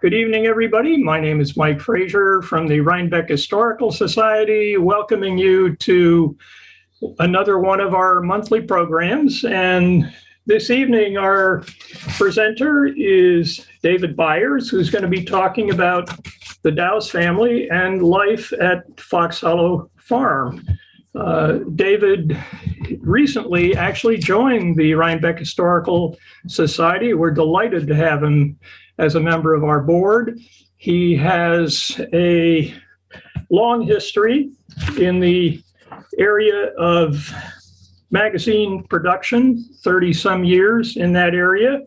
Good evening, everybody. My name is Mike Frazier from the Rhinebeck Historical Society, welcoming you to another one of our monthly programs. And this evening, our presenter is David Byars, who's going to be talking about the Dows family and life at Foxhollow Farm. David recently actually joined the Rhinebeck Historical Society. We're delighted to have him as a member of our board. He has a long history in the area of magazine production, 30 some years in that area,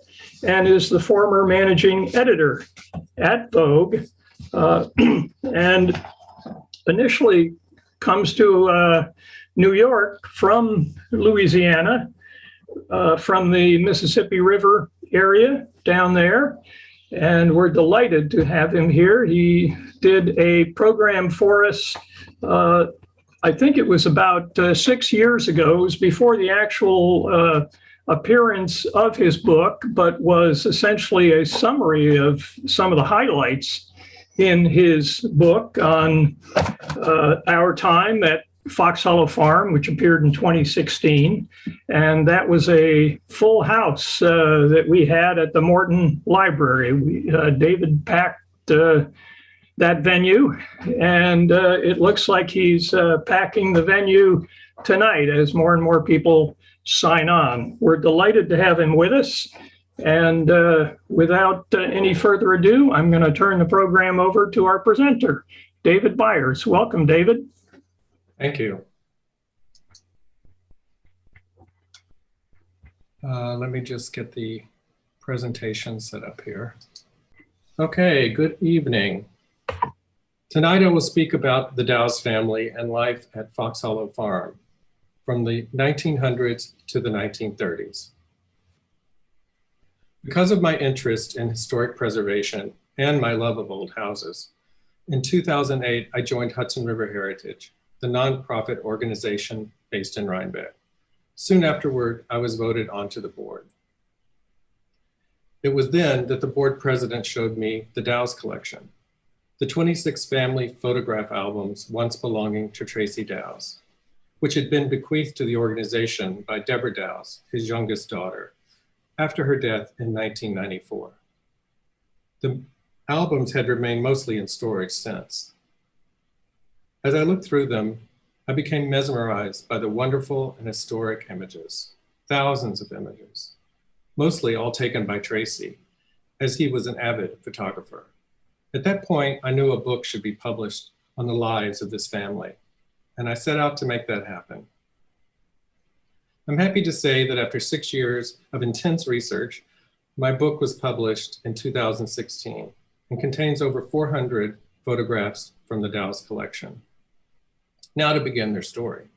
and is the former managing editor at Vogue, and initially comes to New York from Louisiana, from the Mississippi River area down there. And we're delighted to have him here. He did a program for us, I think it was about 6 years ago. It was before the actual appearance of his book, but was essentially a summary of some of the highlights in his book on our time at Foxhollow Farm, which appeared in 2016. And that was a full house that we had at the Morton Library. David packed that venue, and it looks like he's packing the venue tonight as more and more people sign on. We're delighted to have him with us. And without any further ado, I'm going to turn the program over to our presenter, David Byars. Welcome, David. Thank you. Let me just get the presentation set up here. Okay, good evening. Tonight I will speak about the Dows family and life at Foxhollow Farm from the 1900s to the 1930s. Because of my interest in historic preservation and my love of old houses, in 2008 I joined Hudson River Heritage, the nonprofit organization based in Rhinebeck. Soon afterward, I was voted onto the board. It was then that the board president showed me the Dows collection, the 26 family photograph albums once belonging to Tracy Dows, which had been bequeathed to the organization by Deborah Dows, his youngest daughter, after her death in 1994. The albums had remained mostly in storage since. As I looked through them, I became mesmerized by the wonderful and historic images, thousands of images, mostly all taken by Tracy, as he was an avid photographer. At that point, I knew a book should be published on the lives of this family, and I set out to make that happen. I'm happy to say that after 6 years of intense research, my book was published in 2016 and contains over 400 photographs from the Dows collection. Now to begin their story.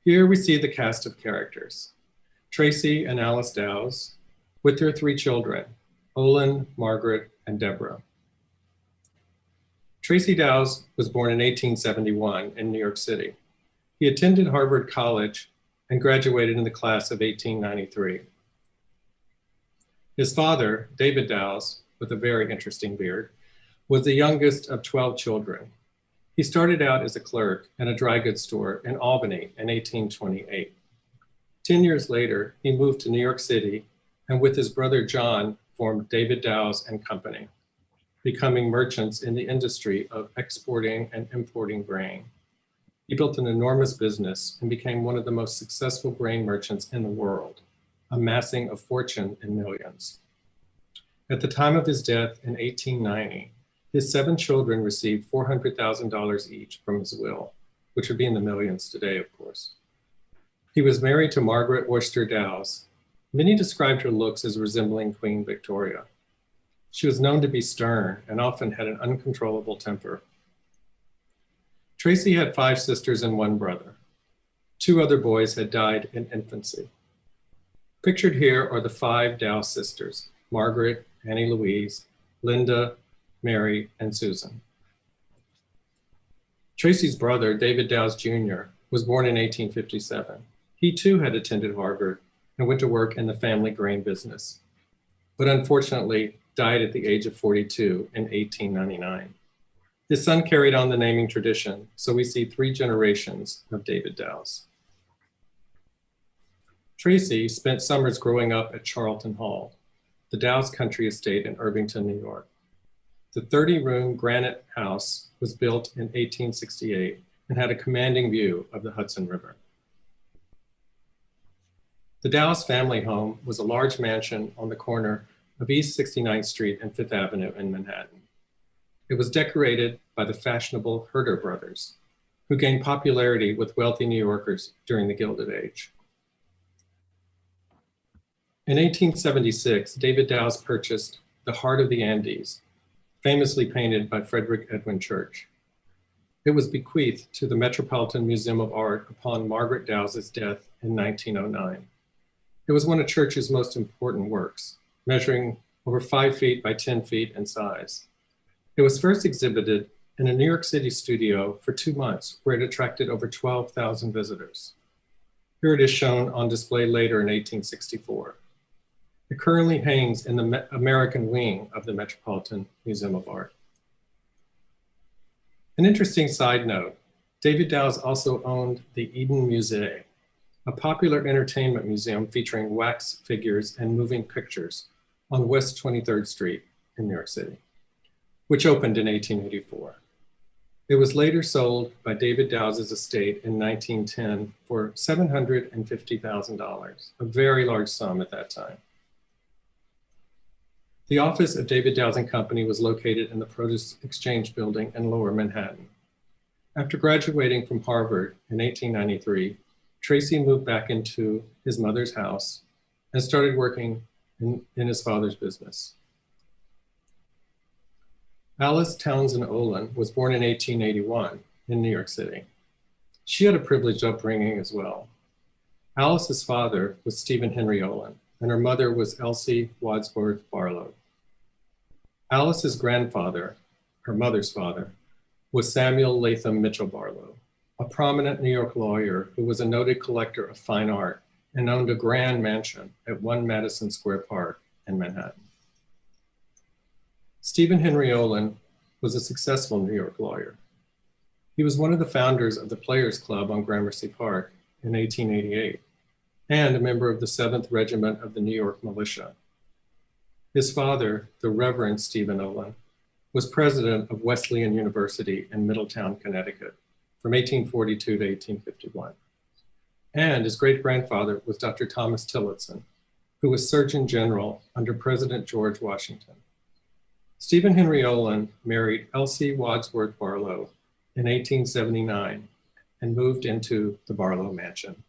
Here we see the cast of characters. Tracy and Alice Dows with their 3 children, Olin, Margaret, and Deborah. Tracy Dows was born in 1871 in New York City. He attended Harvard College and graduated in the class of 1893. His father, David Dows, with a very interesting beard, was the youngest of 12 children. He started out as a clerk in a dry goods store in Albany in 1828. 10 years later, he moved to New York City and with his brother John formed David Dows and Company, becoming merchants in the industry of exporting and importing grain. He built an enormous business and became one of the most successful grain merchants in the world, amassing a fortune in millions. At the time of his death in 1890, his 7 children received $400,000 each from his will, which would be in the millions today, of course. He was married to Margaret Worcester Dows. Many described her looks as resembling Queen Victoria. She was known to be stern and often had an uncontrollable temper. Tracy had 5 sisters and 1 brother. 2 other boys had died in infancy. Pictured here are the 5 Dows sisters, Margaret, Annie Louise, Linda, Mary, and Susan. Tracy's brother, David Dows Jr., was born in 1857. He too had attended Harvard and went to work in the family grain business. But unfortunately, died at the age of 42 in 1899. His son carried on the naming tradition, so we see 3 generations of David Dows. Tracy spent summers growing up at Charlton Hall, the Dows country estate in Irvington, New York. The 30-room granite house was built in 1868 and had a commanding view of the Hudson River. The Dows family home was a large mansion on the corner of East 69th Street and Fifth Avenue in Manhattan. It was decorated by the fashionable Herder brothers, who gained popularity with wealthy New Yorkers during the Gilded Age. In 1876, David Dows purchased the Heart of the Andes, famously painted by Frederick Edwin Church. It was bequeathed to the Metropolitan Museum of Art upon Margaret Dows's death in 1909. It was one of Church's most important works, measuring over 5 feet by 10 feet in size. It was first exhibited in a New York City studio for 2 months, where it attracted over 12,000 visitors. Here it is shown on display later in 1864. It currently hangs in the American wing of the Metropolitan Museum of Art. An interesting side note, David Dows also owned the Eden Musée, a popular entertainment museum featuring wax figures and moving pictures on West 23rd Street in New York City, which opened in 1884. It was later sold by David Dows's estate in 1910 for $750,000, a very large sum at that time. The office of David Dows and Company was located in the Produce Exchange Building in Lower Manhattan. After graduating from Harvard in 1893, Tracy moved back into his mother's house and started working in his father's business. Alice Townsend Olin was born in 1881 in New York City. She had a privileged upbringing as well. Alice's father was Stephen Henry Olin, and her mother was Elsie Wadsworth Barlow. Alice's grandfather, her mother's father, was Samuel Latham Mitchell Barlow, a prominent New York lawyer who was a noted collector of fine art and owned a grand mansion at 1 Madison Square Park in Manhattan. Stephen Henry Olin was a successful New York lawyer. He was one of the founders of the Players Club on Gramercy Park in 1888 and a member of the 7th Regiment of the New York Militia. His father, the Reverend Stephen Olin, was president of Wesleyan University in Middletown, Connecticut from 1842 to 1851. And his great-grandfather was Dr. Thomas Tillotson, who was Surgeon General under President George Washington. Stephen Henry Olin married Elsie Wadsworth Barlow in 1879 and moved into the Barlow Mansion.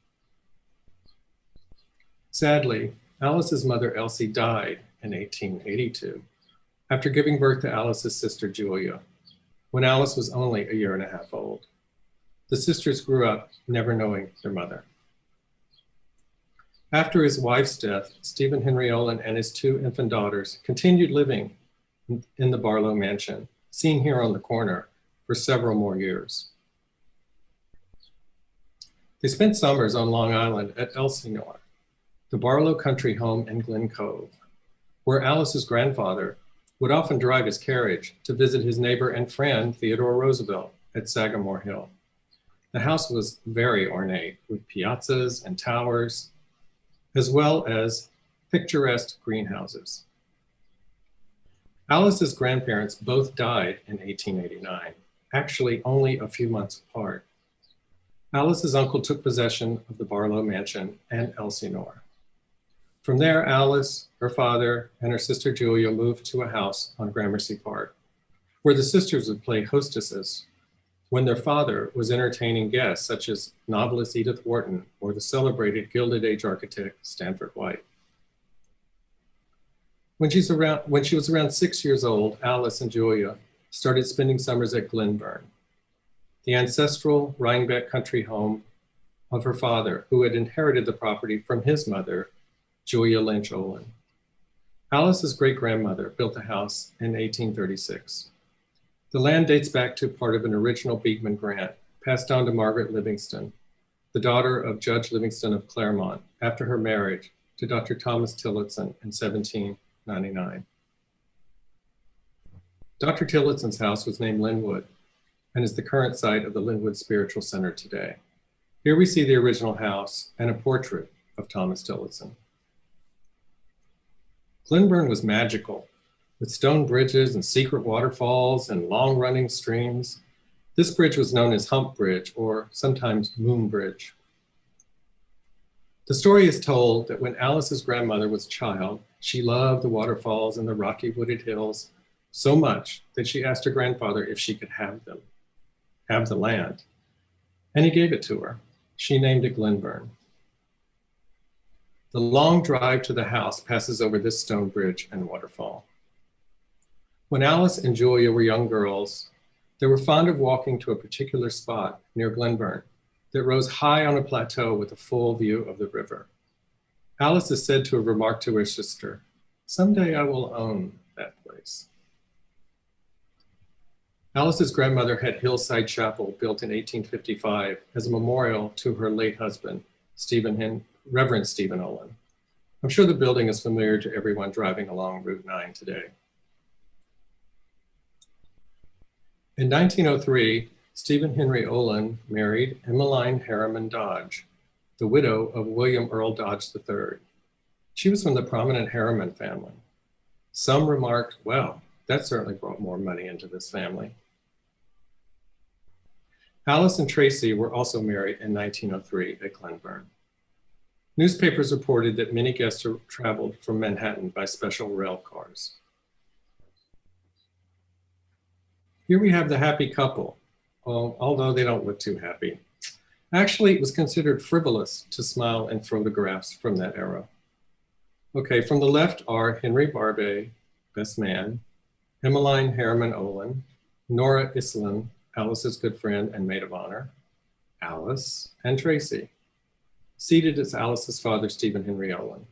Sadly, Alice's mother Elsie died in 1882 after giving birth to Alice's sister Julia, when Alice was only a 1.5 years old. The sisters grew up never knowing their mother. After his wife's death, Stephen Henry Olin and his 2 infant daughters continued living in the Barlow Mansion, seen here on the corner, for several more years. They spent summers on Long Island at Elsinore, the Barlow country home in Glen Cove, where Alice's grandfather would often drive his carriage to visit his neighbor and friend Theodore Roosevelt at Sagamore Hill. The house was very ornate, with piazzas and towers, as well as picturesque greenhouses. Alice's grandparents both died in 1889, actually only a few months apart. Alice's uncle took possession of the Barlow Mansion and Elsinore. From there, Alice, her father, and her sister Julia moved to a house on Gramercy Park, where the sisters would play hostesses when their father was entertaining guests such as novelist Edith Wharton or the celebrated Gilded Age architect Stanford White. When she was around 6 years old, Alice and Julia started spending summers at Glenburn, the ancestral Rhinebeck country home of her father, who had inherited the property from his mother, Julia Lynch Olin. Alice's great-grandmother built the house in 1836. The land dates back to part of an original Beekman grant passed on to Margaret Livingston, the daughter of Judge Livingston of Claremont, after her marriage to Dr. Thomas Tillotson in 1799. Dr. Tillotson's house was named Lynnwood and is the current site of the Lynnwood Spiritual Center today. Here we see the original house and a portrait of Thomas Tillotson. Glenburn was magical, with stone bridges and secret waterfalls and long-running streams. This bridge was known as Hump Bridge, or sometimes Moon Bridge. The story is told that when Alice's grandmother was a child, she loved the waterfalls and the rocky wooded hills so much that she asked her grandfather if she could have the land. And he gave it to her. She named it Glenburn. The long drive to the house passes over this stone bridge and waterfall. When Alice and Julia were young girls, they were fond of walking to a particular spot near Glenburn that rose high on a plateau with a full view of the river. Alice is said to have remarked to her sister, "Someday I will own that place." Alice's grandmother had Hillside Chapel built in 1855 as a memorial to her late husband, Reverend Stephen Olin. I'm sure the building is familiar to everyone driving along Route 9 today. In 1903, Stephen Henry Olin married Emmeline Harriman Dodge, the widow of William Earl Dodge III. She was from the prominent Harriman family. Some remarked, well, that certainly brought more money into this family. Alice and Tracy were also married in 1903 at Glenburn. Newspapers reported that many guests traveled from Manhattan by special rail cars. Here we have the happy couple, although they don't look too happy. Actually, it was considered frivolous to smile in photographs from that era. Okay, from the left are Henry Barbet, best man, Emmeline Harriman Olin, Nora Iselin, Alice's good friend and maid of honor, Alice, and Tracy. Seated is Alice's father, Stephen Henry Olin.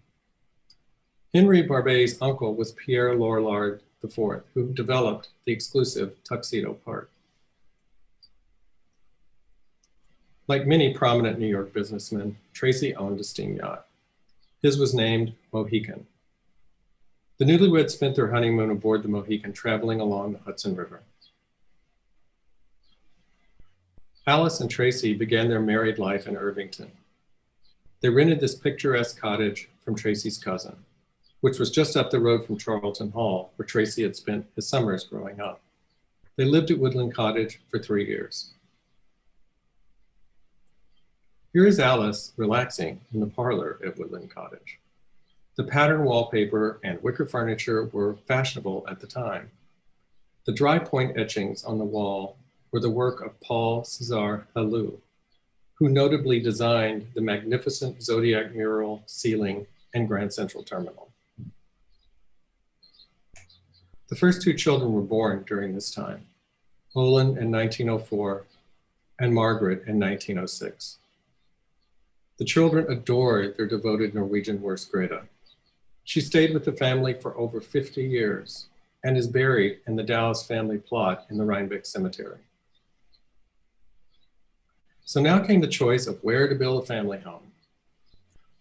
Henry Barbet's uncle was Pierre Lorillard IV, who developed the exclusive Tuxedo Park. Like many prominent New York businessmen, Tracy owned a steam yacht. His was named Mohican. The newlyweds spent their honeymoon aboard the Mohican, traveling along the Hudson River. Alice and Tracy began their married life in Irvington. They rented this picturesque cottage from Tracy's cousin, which was just up the road from Charlton Hall, where Tracy had spent his summers growing up. They lived at Woodland Cottage for 3 years. Here is Alice relaxing in the parlor at Woodland Cottage. The pattern wallpaper and wicker furniture were fashionable at the time. The dry point etchings on the wall were the work of Paul César Hallou, who notably designed the magnificent Zodiac mural ceiling and Grand Central Terminal. The first 2 children were born during this time, Olin in 1904 and Margaret in 1906. The children adored their devoted Norwegian nurse Greta. She stayed with the family for over 50 years and is buried in the Dows family plot in the Rhinebeck Cemetery. So now came the choice of where to build a family home.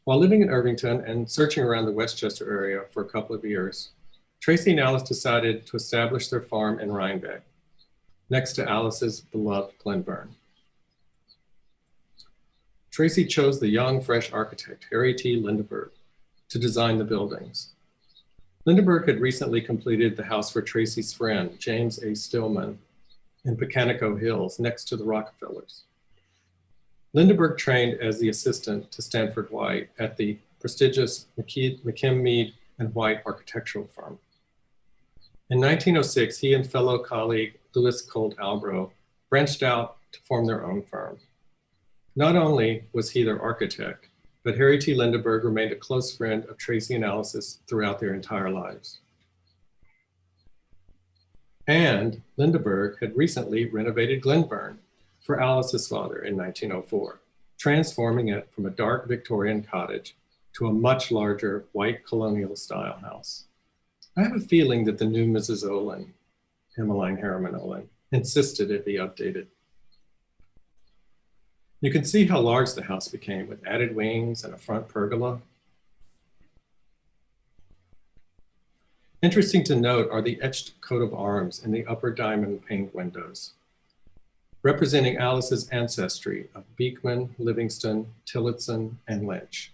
While living in Irvington and searching around the Westchester area for a couple of years, Tracy and Alice decided to establish their farm in Rhinebeck, next to Alice's beloved Glenburn. Tracy chose the young, fresh architect, Harry T. Lindeberg, to design the buildings. Lindeberg had recently completed the house for Tracy's friend, James A. Stillman, in Pecanico Hills, next to the Rockefellers. Lindeberg trained as the assistant to Stanford White at the prestigious McKim, Mead and White architectural firm. In 1906, he and fellow colleague Louis Colt Albro branched out to form their own firm. Not only was he their architect, but Harry T. Lindeberg remained a close friend of Tracy and Alice's throughout their entire lives. And Lindeberg had recently renovated Glenburn for Alice's father in 1904, transforming it from a dark Victorian cottage to a much larger white colonial style house. I have a feeling that the new Mrs. Olin, Emmeline Harriman Olin, insisted it be updated. You can see how large the house became with added wings and a front pergola. Interesting to note are the etched coat of arms in the upper diamond paned windows, representing Alice's ancestry of Beekman, Livingston, Tillotson, and Lynch.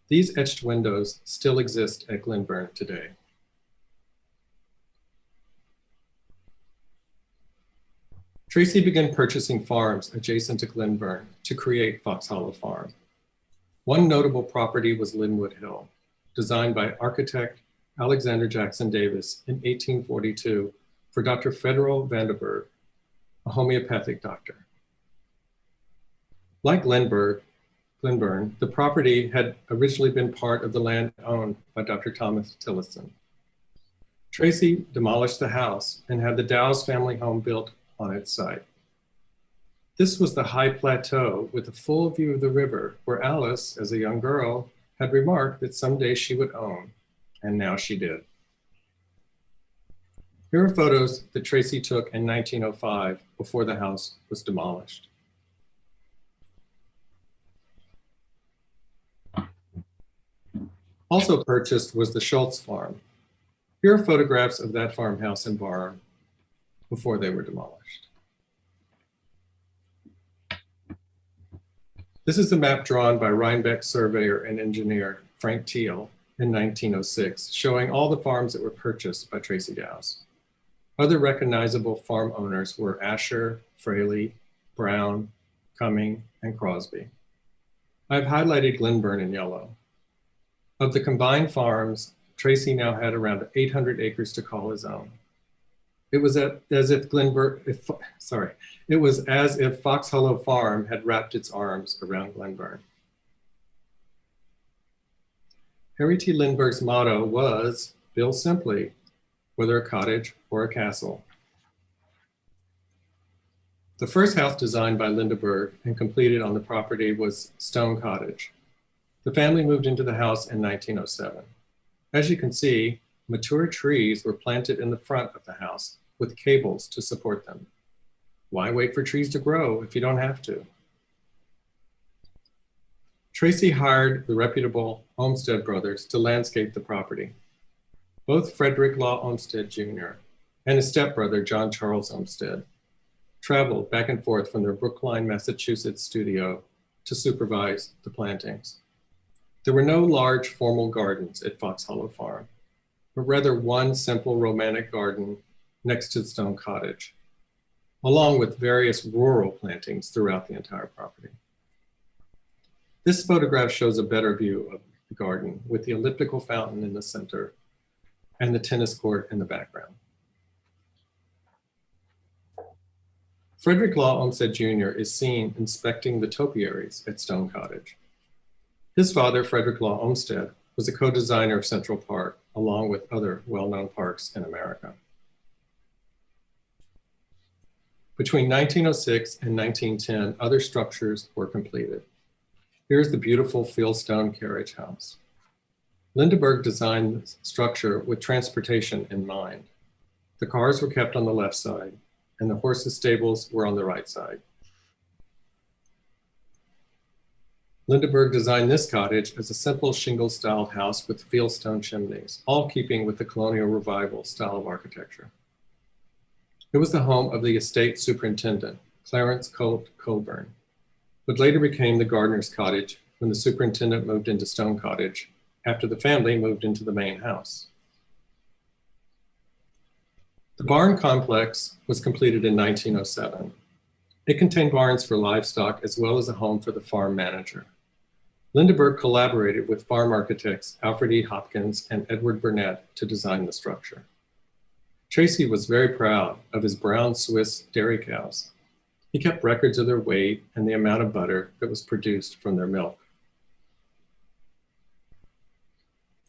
These etched windows still exist at Glenburn today. Tracy began purchasing farms adjacent to Glenburn to create Foxhollow Farm. One notable property was Lynnwood Hill, designed by architect Alexander Jackson Davis in 1842 for Dr. Federal Vanderburg, a homeopathic doctor. Like Glenburn, the property had originally been part of the land owned by Dr. Thomas Tillotson. Tracy demolished the house and had the Dows family home built on its site. This was the high plateau with a full view of the river where Alice, as a young girl, had remarked that someday she would own, and now she did. Here are photos that Tracy took in 1905 before the house was demolished. Also purchased was the Schultz farm. Here are photographs of that farmhouse and barn before they were demolished. This is a map drawn by Rhinebeck surveyor and engineer Frank Teal in 1906, showing all the farms that were purchased by Tracy Dows. Other recognizable farm owners were Asher, Fraley, Brown, Cumming, and Crosby. I've highlighted Glenburn in yellow. Of the combined farms, Tracy now had around 800 acres to call his own. It was as if Foxhollow Farm had wrapped its arms around Glenburn. Harry T. Lindbergh's motto was, "Build simply, whether a cottage or a castle." The first house designed by Lindbergh and completed on the property was Stone Cottage. The family moved into the house in 1907. As you can see, mature trees were planted in the front of the house with cables to support them. Why wait for trees to grow if you don't have to? Tracy hired the reputable Olmsted brothers to landscape the property. Both Frederick Law Olmsted Jr. and his stepbrother, John Charles Olmsted, traveled back and forth from their Brookline, Massachusetts studio to supervise the plantings. There were no large formal gardens at Foxhollow Farm, but rather one simple romantic garden next to the Stone Cottage, along with various rural plantings throughout the entire property. This photograph shows a better view of the garden with the elliptical fountain in the center and the tennis court in the background. Frederick Law Olmsted Jr. is seen inspecting the topiaries at Stone Cottage. His father, Frederick Law Olmsted, was a co-designer of Central Park, along with other well-known parks in America. Between 1906 and 1910, other structures were completed. Here's the beautiful Fieldstone carriage house. Lindbergh designed the structure with transportation in mind. The cars were kept on the left side, and the horses' stables were on the right side. Lindbergh designed this cottage as a simple shingle-styled house with fieldstone chimneys, all keeping with the colonial revival style of architecture. It was the home of the estate superintendent, Clarence Colt Coburn, but later became the gardener's cottage when the superintendent moved into Stone Cottage after the family moved into the main house. The barn complex was completed in 1907. It contained barns for livestock as well as a home for the farm manager. Lindbergh collaborated with farm architects Alfred E. Hopkins and Edward Burnett to design the structure. Tracy was very proud of his brown Swiss dairy cows. He kept records of their weight and the amount of butter that was produced from their milk.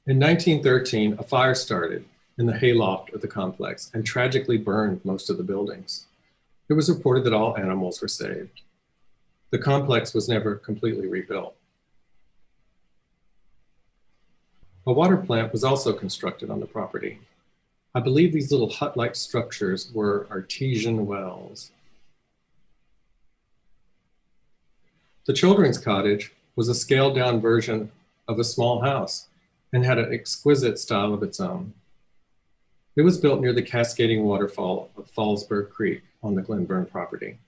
In 1913, a fire started in the hayloft of the complex and tragically burned most of the buildings. It was reported that all animals were saved. The complex was never completely rebuilt. A water plant was also constructed on the property. I believe these little hut-like structures were artesian wells. The children's cottage was a scaled-down version of a small house and had an exquisite style of its own. It was built near the cascading waterfall of Fallsburg Creek on the Glenburn property.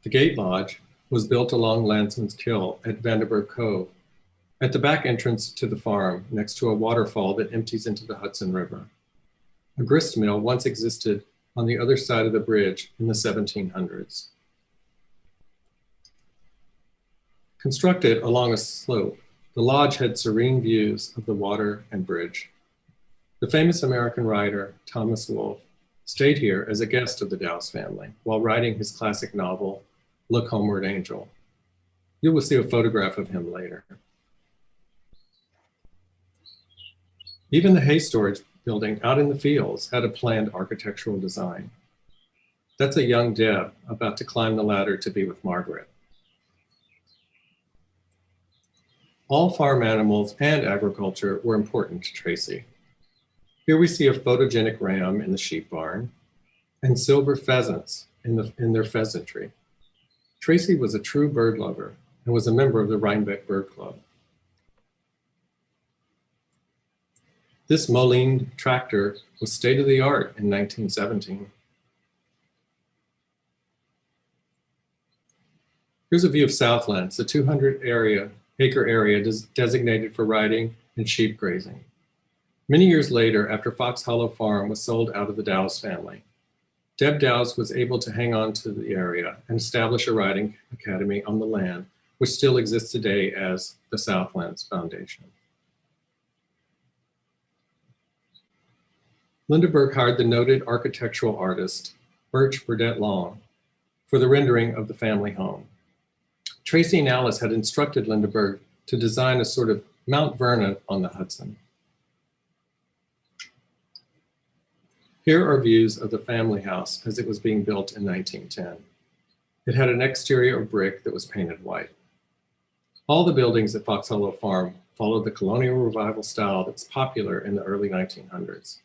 The Gate Lodge was built along Landsman's Kill at Vanderburg Cove, at the back entrance to the farm next to a waterfall that empties into the Hudson River. A grist mill once existed on the other side of the bridge in the 1700s. Constructed along a slope, the lodge had serene views of the water and bridge. The famous American writer, Thomas Wolfe, stayed here as a guest of the Dows family while writing his classic novel, Look Homeward, Angel. You will see a photograph of him later. Even the hay storage building out in the fields had a planned architectural design. That's a young Deb about to climb the ladder to be with Margaret. All farm animals and agriculture were important to Tracy. Here we see a photogenic ram in the sheep barn and silver pheasants in their pheasantry. Tracy was a true bird lover and was a member of the Rhinebeck Bird Club. This Olin tractor was state-of-the-art in 1917. Here's a view of Southlands, the 200-acre area designated for riding and sheep grazing. Many years later, after Foxhollow Farm was sold out of the Dows family, Deb Dows was able to hang on to the area and establish a riding academy on the land, which still exists today as the Southlands Foundation. Lindeberg hired the noted architectural artist, Birch Burdett Long, for the rendering of the family home. Tracy and Alice had instructed Lindeberg to design a sort of Mount Vernon on the Hudson. Here are views of the family house as it was being built in 1910. It had an exterior of brick that was painted white. All the buildings at Foxhollow Farm followed the colonial revival style that's popular in the early 1900s.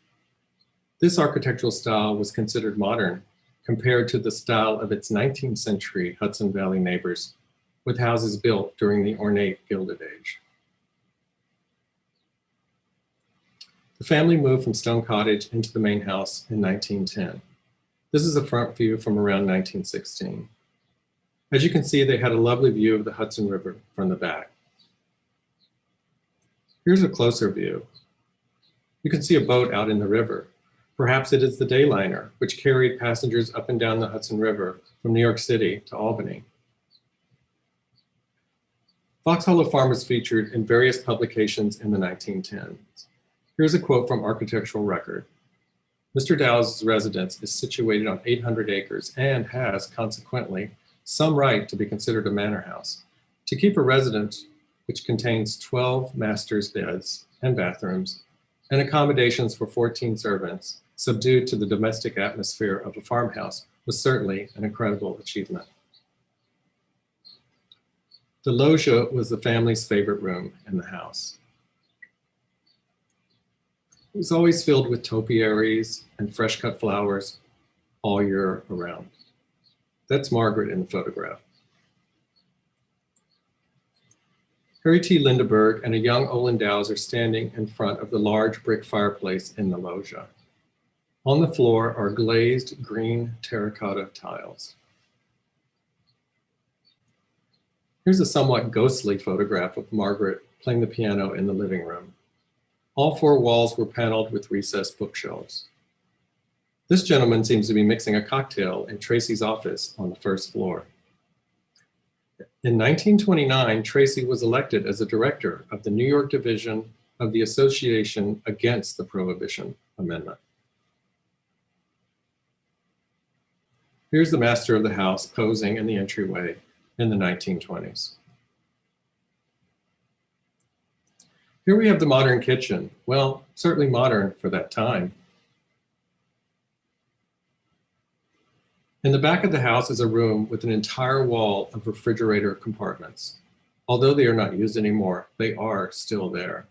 This architectural style was considered modern compared to the style of its 19th century Hudson Valley neighbors, with houses built during the ornate Gilded Age. The family moved from Stone Cottage into the main house in 1910. This is a front view from around 1916. As you can see, they had a lovely view of the Hudson River from the back. Here's a closer view. You can see a boat out in the river. Perhaps it is the Dayliner, which carried passengers up and down the Hudson River from New York City to Albany. Foxhollow Farm was featured in various publications in the 1910s. Here's a quote from Architectural Record. Mr. Dow's residence is situated on 800 acres and has, consequently, some right to be considered a manor house. To keep a residence which contains 12 master's beds and bathrooms and accommodations for 14 servants, subdued to the domestic atmosphere of a farmhouse, was certainly an incredible achievement. The loggia was the family's favorite room in the house. It was always filled with topiaries and fresh cut flowers all year around. That's Margaret in the photograph. Harry T. Lindeberg and a young Olin Dows are standing in front of the large brick fireplace in the loggia. On the floor are glazed green terracotta tiles. Here's a somewhat ghostly photograph of Margaret playing the piano in the living room. All four walls were paneled with recessed bookshelves. This gentleman seems to be mixing a cocktail in Tracy's office on the first floor. In 1929, Tracy was elected as a director of the New York division of the Association Against the Prohibition Amendment. Here's the master of the house posing in the entryway in the 1920s. Here we have the modern kitchen. Well, certainly modern for that time. In the back of the house is a room with an entire wall of refrigerator compartments. Although they are not used anymore, they are still there.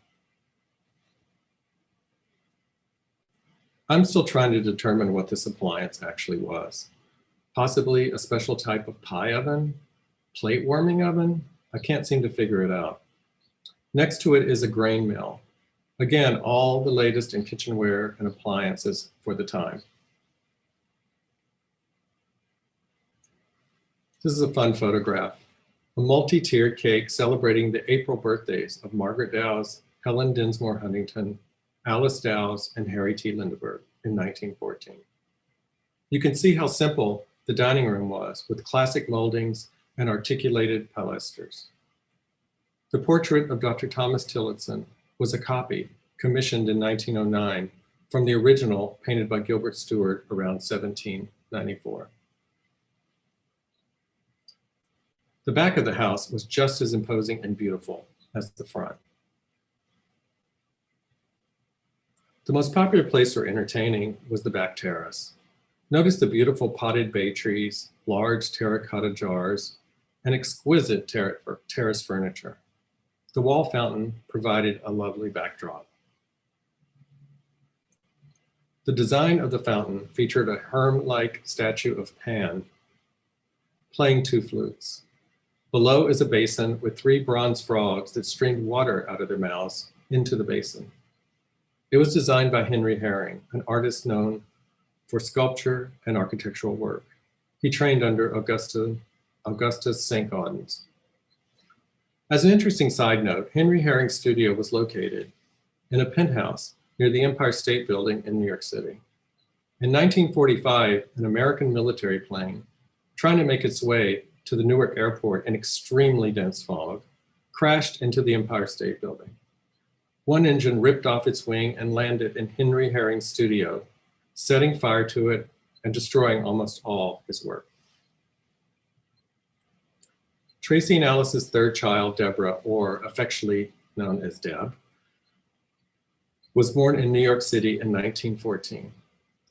I'm still trying to determine what this appliance actually was. Possibly a special type of pie oven, plate warming oven? I can't seem to figure it out. Next to it is a grain mill, Again, all the latest in kitchenware and appliances for the time. This is a fun photograph. A multi-tiered cake celebrating the April birthdays of Margaret Dows, Helen Dinsmore Huntington, Alice Dows, and Harry T. Lindbergh in 1914. You can see how simple the dining room was, with classic moldings and articulated pilasters. The portrait of Dr. Thomas Tillotson was a copy commissioned in 1909 from the original painted by Gilbert Stuart around 1794. The back of the house was just as imposing and beautiful as the front. The most popular place for entertaining was the back terrace. Notice the beautiful potted bay trees, large terracotta jars, and exquisite terrace furniture. The wall fountain provided a lovely backdrop. The design of the fountain featured a Herm-like statue of Pan playing two flutes. Below is a basin with 3 bronze frogs that streamed water out of their mouths into the basin. It was designed by Henry Herring, an artist known for sculpture and architectural work. He trained under Augustus St. Gaudens. As an interesting side note, Henry Herring's studio was located in a penthouse near the Empire State Building in New York City. In 1945, an American military plane, trying to make its way to the Newark airport in extremely dense fog, crashed into the Empire State Building. One engine ripped off its wing and landed in Henry Herring's studio, setting fire to it and destroying almost all his work. Tracy and Alice's third child, Deborah, or affectionately known as Deb, was born in New York City in 1914.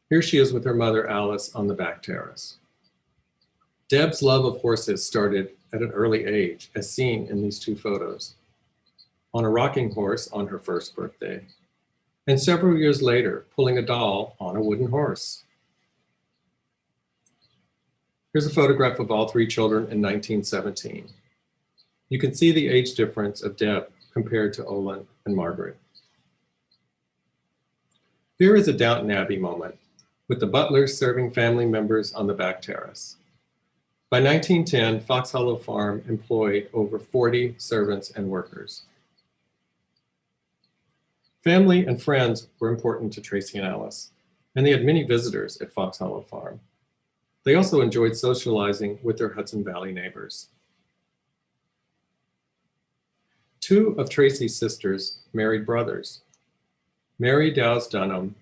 Here she is with her mother, Alice, on the back terrace. Deb's love of horses started at an early age, as seen in these 2 photos, on a rocking horse on her first birthday, and several years later, pulling a doll on a wooden horse. Here's a photograph of all 3 children in 1917. You can see the age difference of Deb compared to Olin and Margaret. Here is a Downton Abbey moment, with the butlers serving family members on the back terrace. By 1910, Foxhollow Farm employed over 40 servants and workers. Family and friends were important to Tracy and Alice, and they had many visitors at Foxhollow Farm. They also enjoyed socializing with their Hudson Valley neighbors. 2 of Tracy's sisters married brothers. Mary Dows Dunham,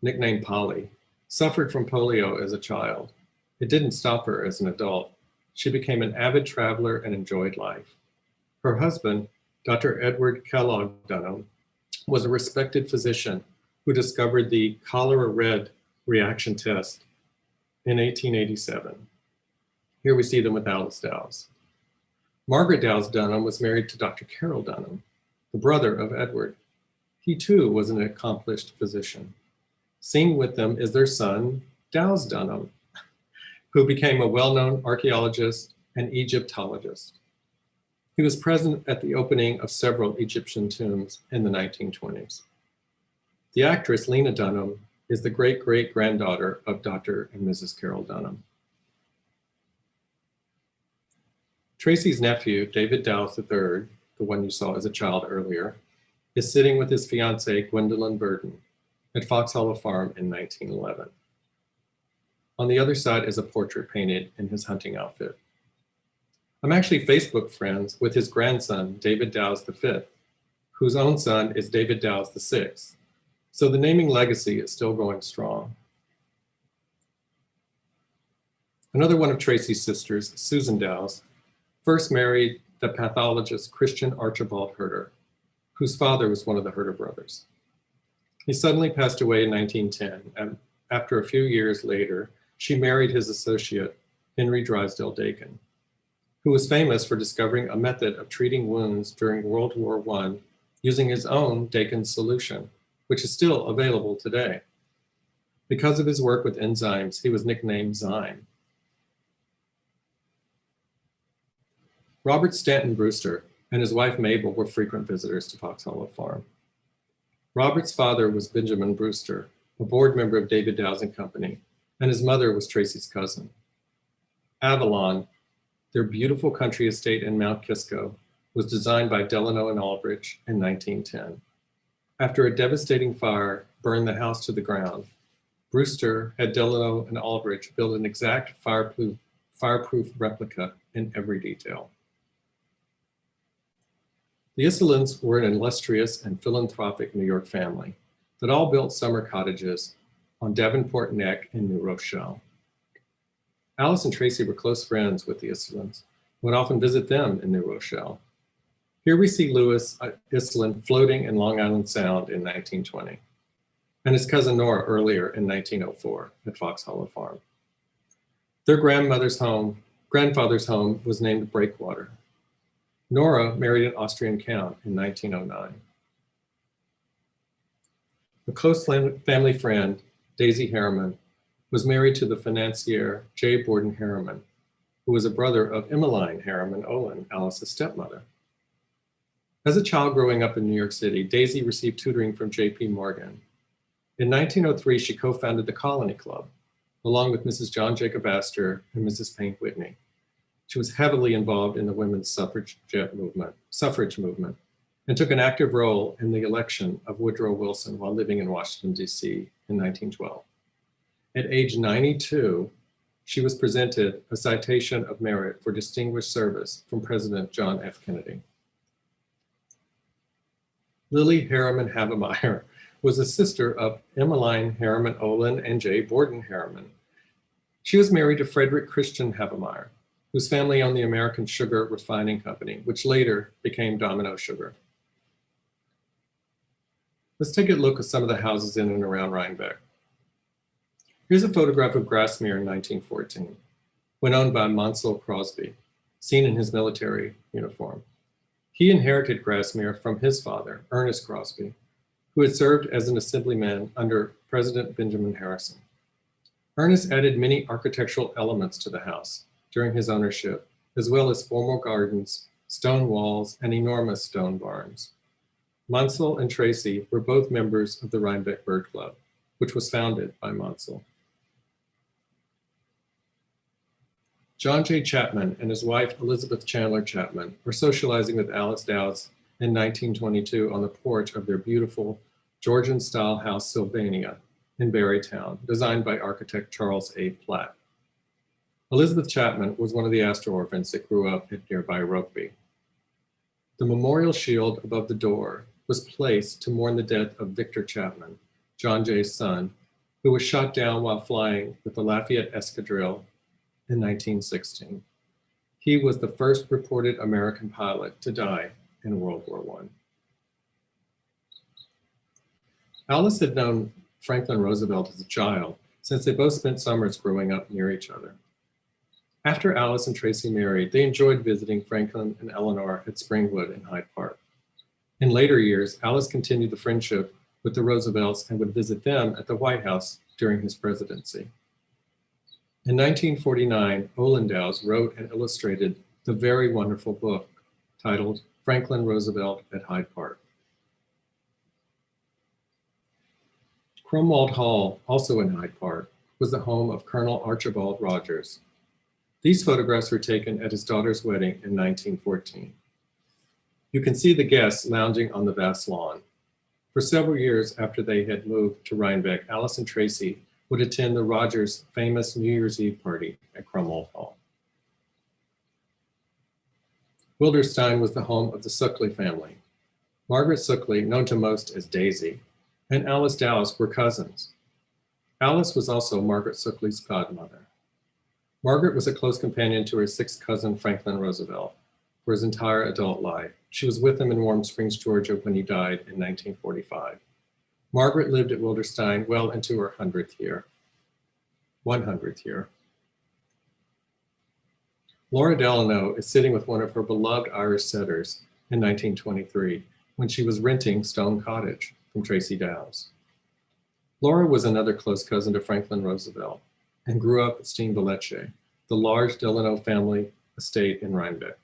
nicknamed Polly, suffered from polio as a child. It didn't stop her as an adult. She became an avid traveler and enjoyed life. Her husband, Dr. Edward Kellogg Dunham, was a respected physician who discovered the cholera red reaction test in 1887. Here we see them with Alice Dows. Margaret Dows Dunham was married to Dr. Carroll Dunham, the brother of Edward. He too was an accomplished physician. Seen with them is their son, Dows Dunham, who became a well-known archaeologist and Egyptologist. He was present at the opening of several Egyptian tombs in the 1920s. The actress Lena Dunham is the great-great-granddaughter of Dr. and Mrs. Carroll Dunham. Tracy's nephew, David Dows III, the one you saw as a child earlier, is sitting with his fiancée, Gwendolyn Burden, at Foxhollow Farm in 1911. On the other side is a portrait painted in his hunting outfit. I'm actually Facebook friends with his grandson, David Dows V, whose own son is David Dows VI. So the naming legacy is still going strong. Another one of Tracy's sisters, Susan Dows, first married the pathologist Christian Archibald Herder, whose father was one of the Herder brothers. He suddenly passed away in 1910, and after a few years later, she married his associate, Henry Drysdale Dakin, who was famous for discovering a method of treating wounds during World War I using his own Dakin's solution, which is still available today. Because of his work with enzymes, he was nicknamed Zyme. Robert Stanton Brewster and his wife Mabel were frequent visitors to Foxhollow Farm. Robert's father was Benjamin Brewster, a board member of David Dows and Company, and his mother was Tracy's cousin. Avalon, their beautiful country estate in Mount Kisco, was designed by Delano and Aldrich in 1910. After a devastating fire burned the house to the ground, Brewster had Delano and Aldrich build an exact fireproof replica in every detail. The Iselins were an illustrious and philanthropic New York family that all built summer cottages on Davenport Neck in New Rochelle. Alice and Tracy were close friends with the Iselins, would often visit them in New Rochelle. Here we see Louis Iselin floating in Long Island Sound in 1920, and his cousin Nora earlier in 1904 at Foxhollow Farm. Their grandfather's home was named Breakwater. Nora married an Austrian count in 1909. A close family friend, Daisy Harriman, was married to the financier J. Borden Harriman, who was a brother of Emmeline Harriman Olin, Alice's stepmother. As a child growing up in New York City, Daisy received tutoring from J.P. Morgan. In 1903, she co-founded the Colony Club, along with Mrs. John Jacob Astor and Mrs. Payne Whitney. She was heavily involved in the women's suffrage movement, and took an active role in the election of Woodrow Wilson while living in Washington, D.C. in 1912. At age 92, she was presented a Citation of Merit for Distinguished Service from President John F. Kennedy. Lily Harriman Havemeyer was a sister of Emmeline Harriman Olin and J. Borden Harriman. She was married to Frederick Christian Havemeyer, whose family owned the American Sugar Refining Company, which later became Domino Sugar. Let's take a look at some of the houses in and around Rhinebeck. Here's a photograph of Grassmere in 1914, when owned by Monsell Crosby, seen in his military uniform. He inherited Grassmere from his father, Ernest Crosby, who had served as an assemblyman under President Benjamin Harrison. Ernest added many architectural elements to the house during his ownership, as well as formal gardens, stone walls, and enormous stone barns. Monsell and Tracy were both members of the Rhinebeck Bird Club, which was founded by Monsell. John J. Chapman and his wife, Elizabeth Chandler Chapman, were socializing with Alice Dows in 1922 on the porch of their beautiful Georgian-style house Sylvania in Barrytown, designed by architect Charles A. Platt. Elizabeth Chapman was one of the Astor orphans that grew up at nearby Rugby. The memorial shield above the door was placed to mourn the death of Victor Chapman, John Jay's son, who was shot down while flying with the Lafayette Escadrille in 1916. He was the first reported American pilot to die in World War I. Alice had known Franklin Roosevelt as a child, since they both spent summers growing up near each other. After Alice and Tracy married, they enjoyed visiting Franklin and Eleanor at Springwood in Hyde Park. In later years, Alice continued the friendship with the Roosevelts and would visit them at the White House during his presidency. In 1949, Olin Dows wrote and illustrated the very wonderful book titled Franklin Roosevelt at Hyde Park. Cromwald Hall, also in Hyde Park, was the home of Colonel Archibald Rogers. These photographs were taken at his daughter's wedding in 1914. You can see the guests lounging on the vast lawn. For several years after they had moved to Rhinebeck, Alice and Tracy would attend the Rogers' famous New Year's Eve party at Cromwald Hall. Wilderstein was the home of the Suckley family. Margaret Suckley, known to most as Daisy, and Alice Dows were cousins. Alice was also Margaret Suckley's godmother. Margaret was a close companion to her sixth cousin, Franklin Roosevelt, for his entire adult life. She was with him in Warm Springs, Georgia, when he died in 1945. Margaret lived at Wilderstein well into her 100th year. Laura Delano is sitting with one of her beloved Irish setters in 1923 when she was renting Stone Cottage from Tracy Dows. Laura was another close cousin to Franklin Roosevelt and grew up at Steenbeleche, the large Delano family estate in Rhinebeck.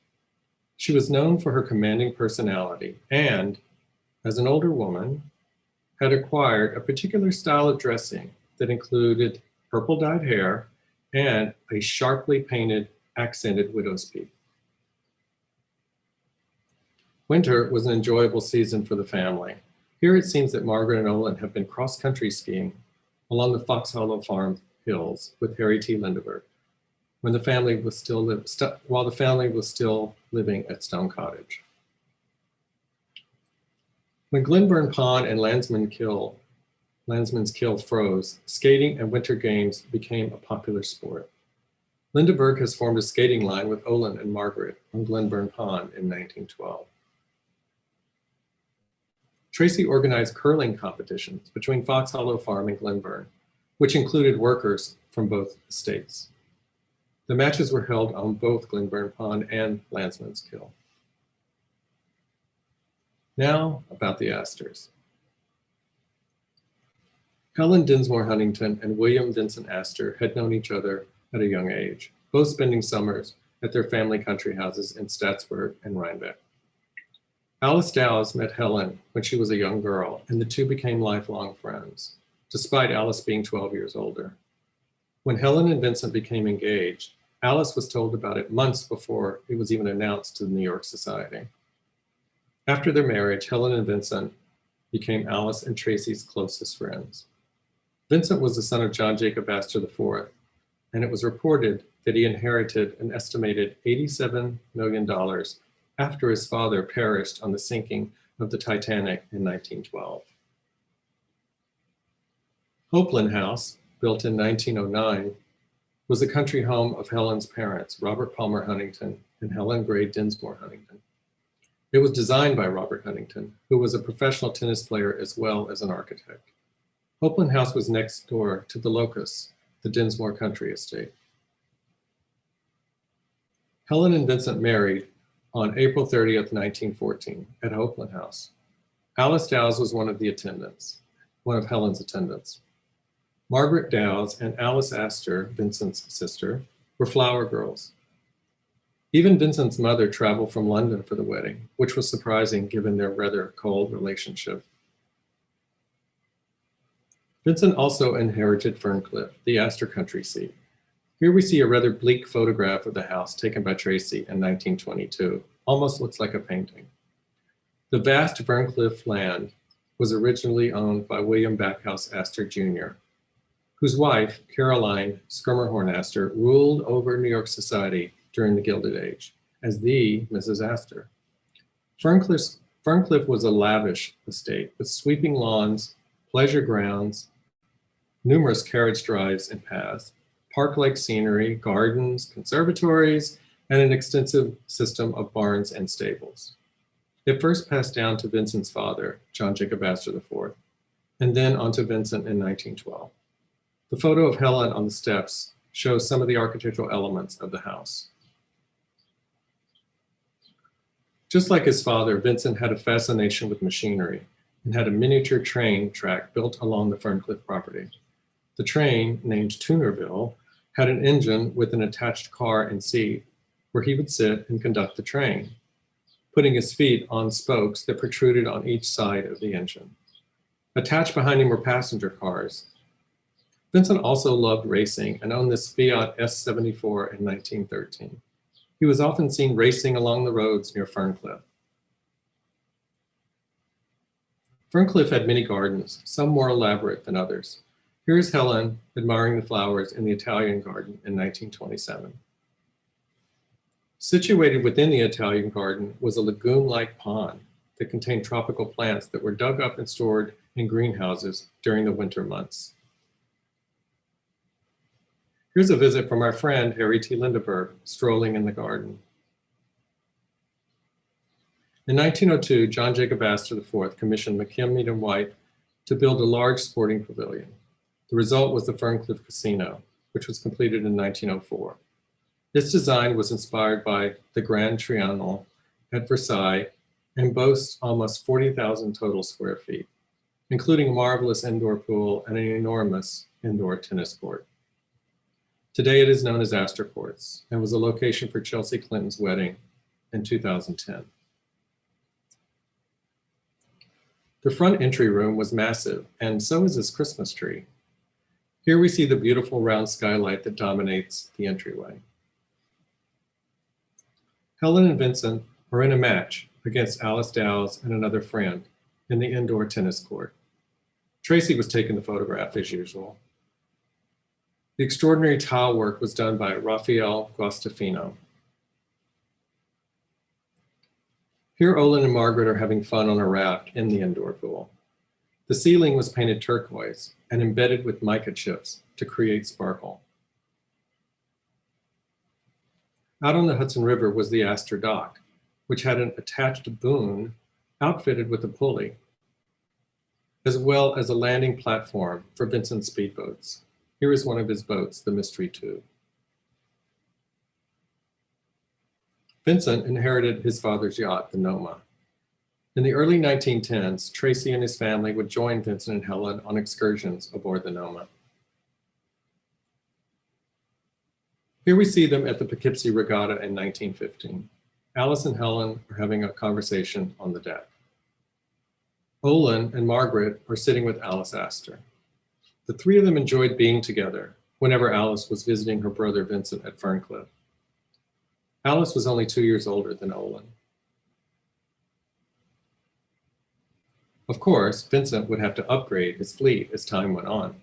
She was known for her commanding personality and, as an older woman, had acquired a particular style of dressing that included purple dyed hair and a sharply painted, accented widow's peak. Winter was an enjoyable season for the family. Here it seems that Margaret and Olin have been cross-country skiing along the Foxhollow farm hills with Harry T. Lindeberg while the family was still living at Stone Cottage. When Glenburn Pond and Landsman's Kill froze, skating and winter games became a popular sport. Lindeberg has formed a skating line with Olin and Margaret on Glenburn Pond in 1912. Tracy organized curling competitions between Foxhollow Farm and Glenburn, which included workers from both estates. The matches were held on both Glenburn Pond and Landsman's Kill. Now about the Astors. Helen Dinsmore Huntington and William Vincent Astor had known each other at a young age, both spending summers at their family country houses in Staatsburg and Rhinebeck. Alice Dows met Helen when she was a young girl, and the two became lifelong friends, despite Alice being 12 years older. When Helen and Vincent became engaged, Alice was told about it months before it was even announced to the New York Society. After their marriage, Helen and Vincent became Alice and Tracy's closest friends. Vincent was the son of John Jacob Astor IV, and it was reported that he inherited an estimated $87 million after his father perished on the sinking of the Titanic in 1912. Hopeland House, built in 1909, was the country home of Helen's parents, Robert Palmer Huntington and Helen Gray Dinsmore Huntington. It was designed by Robert Huntington, who was a professional tennis player as well as an architect. Hopeland House was next door to the Locust, the Dinsmore country estate. Helen and Vincent married on April 30th, 1914 at Hopeland House. Alice Dows was one of Helen's attendants. Margaret Dows and Alice Astor, Vincent's sister, were flower girls. Even Vincent's mother traveled from London for the wedding, which was surprising given their rather cold relationship. Vincent also inherited Ferncliff, the Astor country seat. Here we see a rather bleak photograph of the house taken by Tracy in 1922. Almost looks like a painting. The vast Ferncliff land was originally owned by William Backhouse Astor Jr., whose wife, Caroline Schermerhorn Astor, ruled over New York society during the Gilded Age as the Mrs. Astor. Ferncliff was a lavish estate with sweeping lawns, pleasure grounds, numerous carriage drives and paths, park-like scenery, gardens, conservatories, and an extensive system of barns and stables. It first passed down to Vincent's father, John Jacob Astor IV, and then on to Vincent in 1912. The photo of Helen on the steps shows some of the architectural elements of the house. Just like his father, Vincent had a fascination with machinery and had a miniature train track built along the Ferncliff property. The train, named Tunerville, had an engine with an attached car and seat where he would sit and conduct the train, putting his feet on spokes that protruded on each side of the engine. Attached behind him were passenger cars. Vincent also loved racing and owned this Fiat S74 in 1913. He was often seen racing along the roads near Ferncliff. Ferncliff had many gardens, some more elaborate than others. Here is Helen admiring the flowers in the Italian garden in 1927. Situated within the Italian garden was a lagoon-like pond that contained tropical plants that were dug up and stored in greenhouses during the winter months. Here's a visit from our friend Harry T. Lindeberg strolling in the garden. In 1902, John Jacob Astor IV commissioned McKim, Mead & White to build a large sporting pavilion. The result was the Ferncliff Casino, which was completed in 1904. This design was inspired by the Grand Trianon at Versailles and boasts almost 40,000 total square feet, including a marvelous indoor pool and an enormous indoor tennis court. Today it is known as Astor Courts and was a location for Chelsea Clinton's wedding in 2010. The front entry room was massive, and so is his Christmas tree. Here we see the beautiful round skylight that dominates the entryway. Helen and Vincent are in a match against Alice Dows and another friend in the indoor tennis court. Tracy was taking the photograph as usual. The extraordinary tile work was done by Raphael Guastafino. Here Olin and Margaret are having fun on a raft in the indoor pool. The ceiling was painted turquoise and embedded with mica chips to create sparkle. Out on the Hudson River was the Astor Dock, which had an attached boom outfitted with a pulley, as well as a landing platform for Vincent's speedboats. Here is one of his boats, the Mystery Tube. Vincent inherited his father's yacht, the Noma. In the early 1910s, Tracy and his family would join Vincent and Helen on excursions aboard the Noma. Here we see them at the Poughkeepsie Regatta in 1915. Alice and Helen are having a conversation on the deck. Olin and Margaret are sitting with Alice Astor. The three of them enjoyed being together whenever Alice was visiting her brother Vincent at Ferncliff. Alice was only 2 years older than Olin. Of course, Vincent would have to upgrade his fleet as time went on.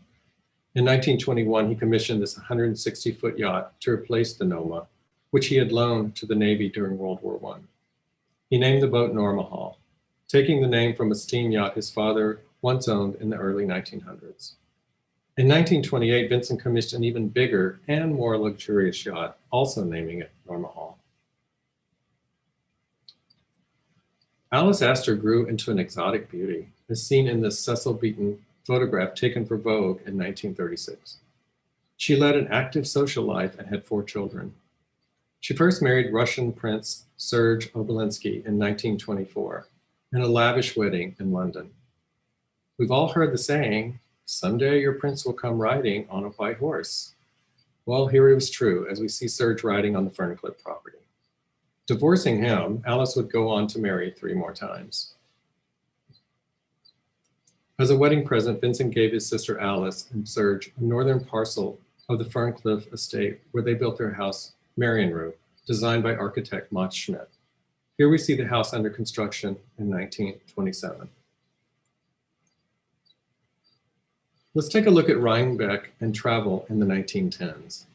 In 1921, he commissioned this 160-foot yacht to replace the Noma, which he had loaned to the Navy during World War I. He named the boat Normahal, taking the name from a steam yacht his father once owned in the early 1900s. In 1928, Vincent commissioned an even bigger and more luxurious yacht, also naming it Normahal. Alice Astor grew into an exotic beauty, as seen in this Cecil Beaton photograph taken for Vogue in 1936. She led an active social life and had 4 children. She first married Russian Prince Serge Obolensky in 1924 in a lavish wedding in London. We've all heard the saying, "Someday your prince will come riding on a white horse." Well, here it was true, as we see Serge riding on the Ferncliff property. Divorcing him, Alice would go on to marry 3 more times. As a wedding present, Vincent gave his sister Alice and Serge a northern parcel of the Ferncliff estate where they built their house, Marienrue, designed by architect Mats Schmidt. Here we see the house under construction in 1927. Let's take a look at Rhinebeck and travel in the 1910s.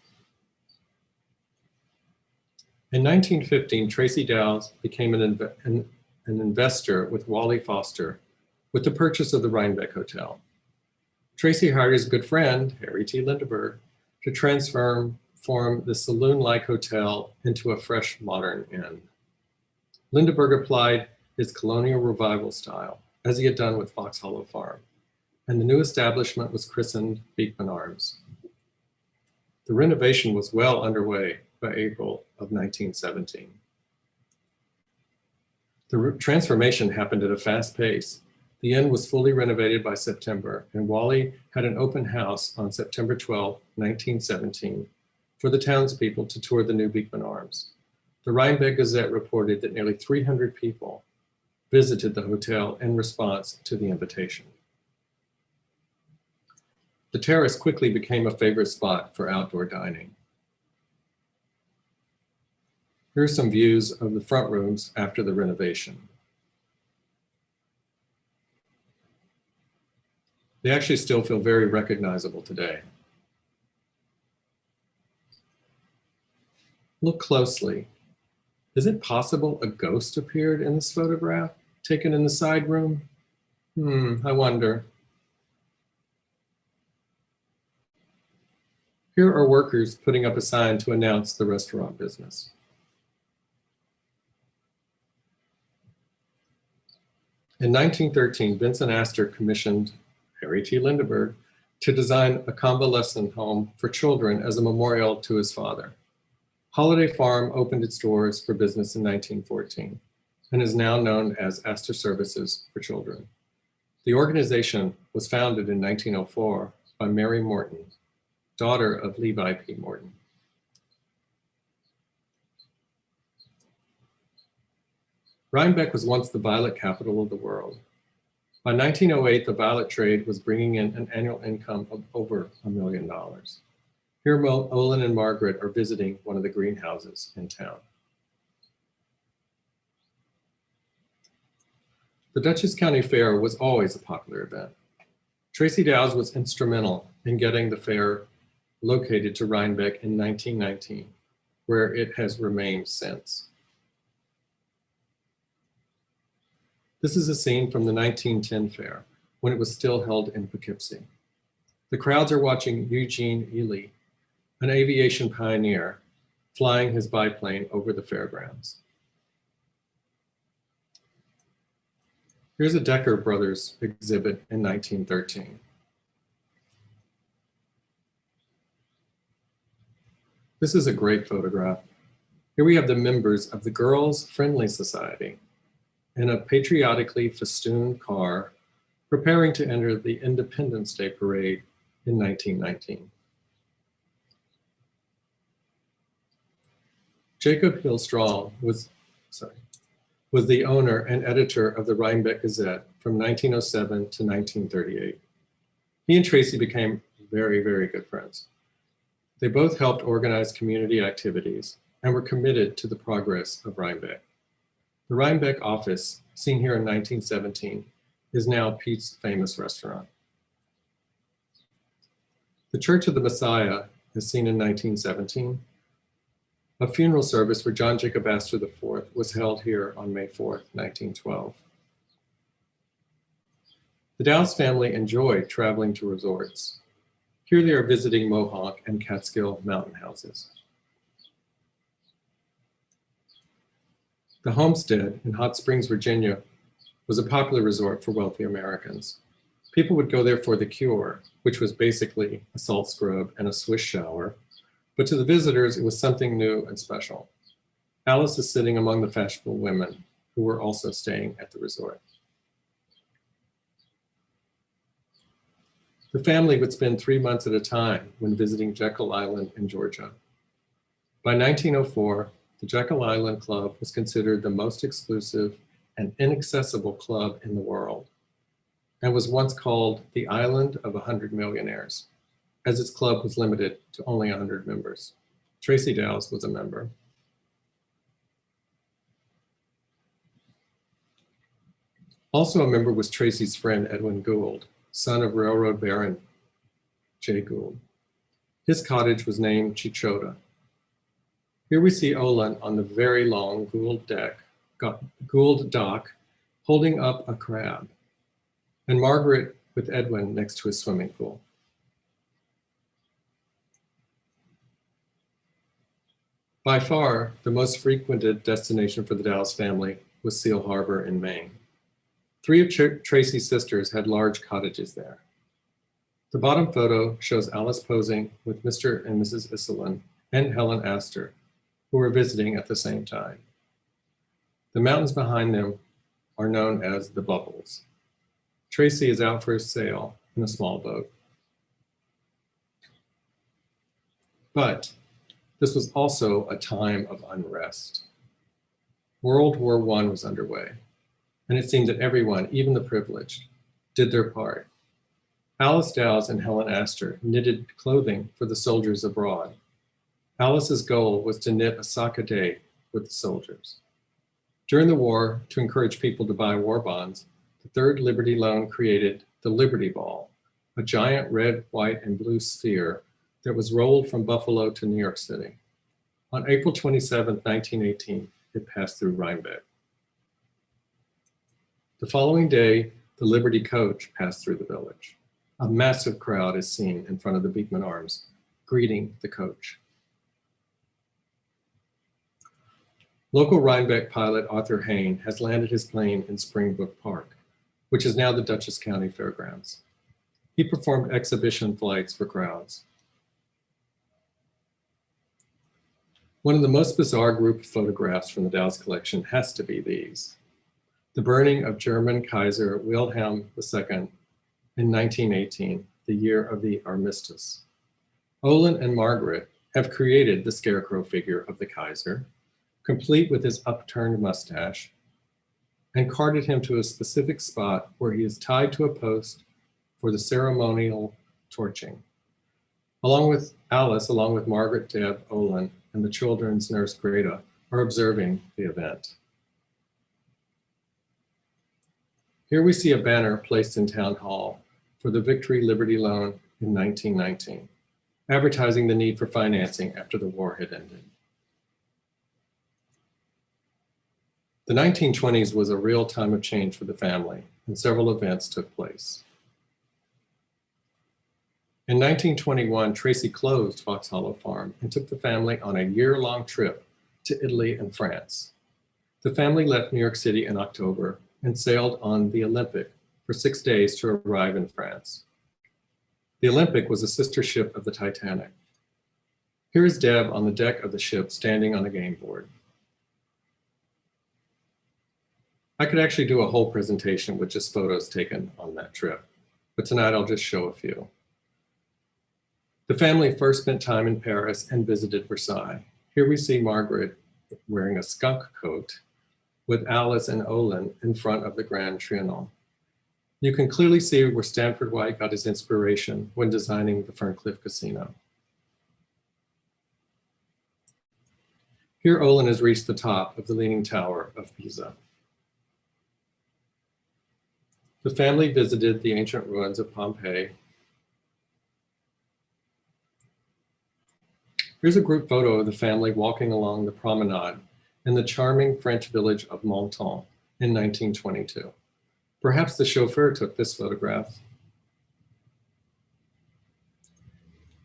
In 1915, Tracy Dows became an investor with Wally Foster with the purchase of the Rhinebeck Hotel. Tracy hired his good friend, Harry T. Lindeberg, to transform the saloon-like hotel into a fresh, modern inn. Lindeberg applied his colonial revival style, as he had done with Foxhollow Farm, and the new establishment was christened Beekman Arms. The renovation was well underway by April of 1917. The transformation happened at a fast pace. The inn was fully renovated by September, and Wally had an open house on September 12, 1917, for the townspeople to tour the new Beekman Arms. The Rhinebeck Gazette reported that nearly 300 people visited the hotel in response to the invitation. The terrace quickly became a favorite spot for outdoor dining. Here are some views of the front rooms after the renovation. They actually still feel very recognizable today. Look closely. Is it possible a ghost appeared in this photograph taken in the side room? I wonder. Here are workers putting up a sign to announce the restaurant business. In 1913, Vincent Astor commissioned Harry T. Lindeberg to design a convalescent home for children as a memorial to his father. Holiday Farm opened its doors for business in 1914 and is now known as Astor Services for Children. The organization was founded in 1904 by Mary Morton, daughter of Levi P. Morton. Rhinebeck was once the violet capital of the world. By 1908, the violet trade was bringing in an annual income of over $1 million. Here, Olin and Margaret are visiting one of the greenhouses in town. The Dutchess County Fair was always a popular event. Tracy Dows was instrumental in getting the fair located to Rhinebeck in 1919, where it has remained since. This is a scene from the 1910 fair, when it was still held in Poughkeepsie. The crowds are watching Eugene Ely, an aviation pioneer, flying his biplane over the fairgrounds. Here's a Decker Brothers exhibit in 1913. This is a great photograph. Here we have the members of the Girls Friendly Society in a patriotically festooned car preparing to enter the Independence Day Parade in 1919. Jacob Hillstrong was the owner and editor of the Rhinebeck Gazette from 1907 to 1938. He and Tracy became very, very good friends. They both helped organize community activities and were committed to the progress of Rhinebeck. The Rhinebeck office, seen here in 1917, is now Pete's famous restaurant. The Church of the Messiah is seen in 1917. A funeral service for John Jacob Astor IV was held here on May 4th, 1912. The Dows family enjoyed traveling to resorts. Here they are visiting Mohawk and Catskill mountain houses. The Homestead in Hot Springs, Virginia, was a popular resort for wealthy Americans. People would go there for the cure, which was basically a salt scrub and a Swiss shower, but to the visitors, it was something new and special. Alice is sitting among the fashionable women who were also staying at the resort. The family would spend 3 months at a time when visiting Jekyll Island in Georgia. By 1904, the Jekyll Island Club was considered the most exclusive and inaccessible club in the world, and was once called the Island of 100 Millionaires, as its club was limited to only 100 members. Tracy Dows was a member. Also a member was Tracy's friend Edwin Gould, son of railroad baron Jay Gould. His cottage was named Chichota. Here we see Olin on the very long Gould dock holding up a crab, and Margaret with Edwin next to his swimming pool. By far, the most frequented destination for the Dows family was Seal Harbor in Maine. 3 of Tracy's sisters had large cottages there. The bottom photo shows Alice posing with Mr. and Mrs. Iselin and Helen Astor, who were visiting at the same time. The mountains behind them are known as the Bubbles. Tracy is out for a sail in a small boat. But this was also a time of unrest. World War I was underway, and it seemed that everyone, even the privileged, did their part. Alice Dows and Helen Astor knitted clothing for the soldiers abroad. Alice's goal was to knit a sock a day with the soldiers. During the war, to encourage people to buy war bonds, the Third Liberty Loan created the Liberty Ball, a giant red, white, and blue sphere that was rolled from Buffalo to New York City. On April 27, 1918, it passed through Rhinebeck. The following day, the Liberty Coach passed through the village. A massive crowd is seen in front of the Beekman Arms, greeting the coach. Local Rhinebeck pilot Arthur Hayne has landed his plane in Springbrook Park, which is now the Dutchess County Fairgrounds. He performed exhibition flights for crowds. One of the most bizarre group of photographs from the Dows collection has to be these. The burning of German Kaiser Wilhelm II in 1918, the year of the armistice. Olin and Margaret have created the scarecrow figure of the Kaiser, complete with his upturned mustache, and carted him to a specific spot where he is tied to a post for the ceremonial torching. Along with Alice, along with Margaret, Deb, Olin, and the children's nurse Greta, are observing the event. Here we see a banner placed in Town Hall for the Victory Liberty Loan in 1919, advertising the need for financing after the war had ended. The 1920s was a real time of change for the family, and several events took place. In 1921, Tracy closed Foxhollow Farm and took the family on a year-long trip to Italy and France. The family left New York City in October and sailed on the Olympic for 6 days to arrive in France. The Olympic was a sister ship of the Titanic. Here is Deb on the deck of the ship standing on a game board. I could actually do a whole presentation with just photos taken on that trip, but tonight I'll just show a few. The family first spent time in Paris and visited Versailles. Here we see Margaret wearing a skunk coat with Alice and Olin in front of the Grand Trianon. You can clearly see where Stanford White got his inspiration when designing the Ferncliff Casino. Here Olin has reached the top of the Leaning Tower of Pisa. The family visited the ancient ruins of Pompeii. Here's a group photo of the family walking along the promenade in the charming French village of Menton in 1922. Perhaps the chauffeur took this photograph.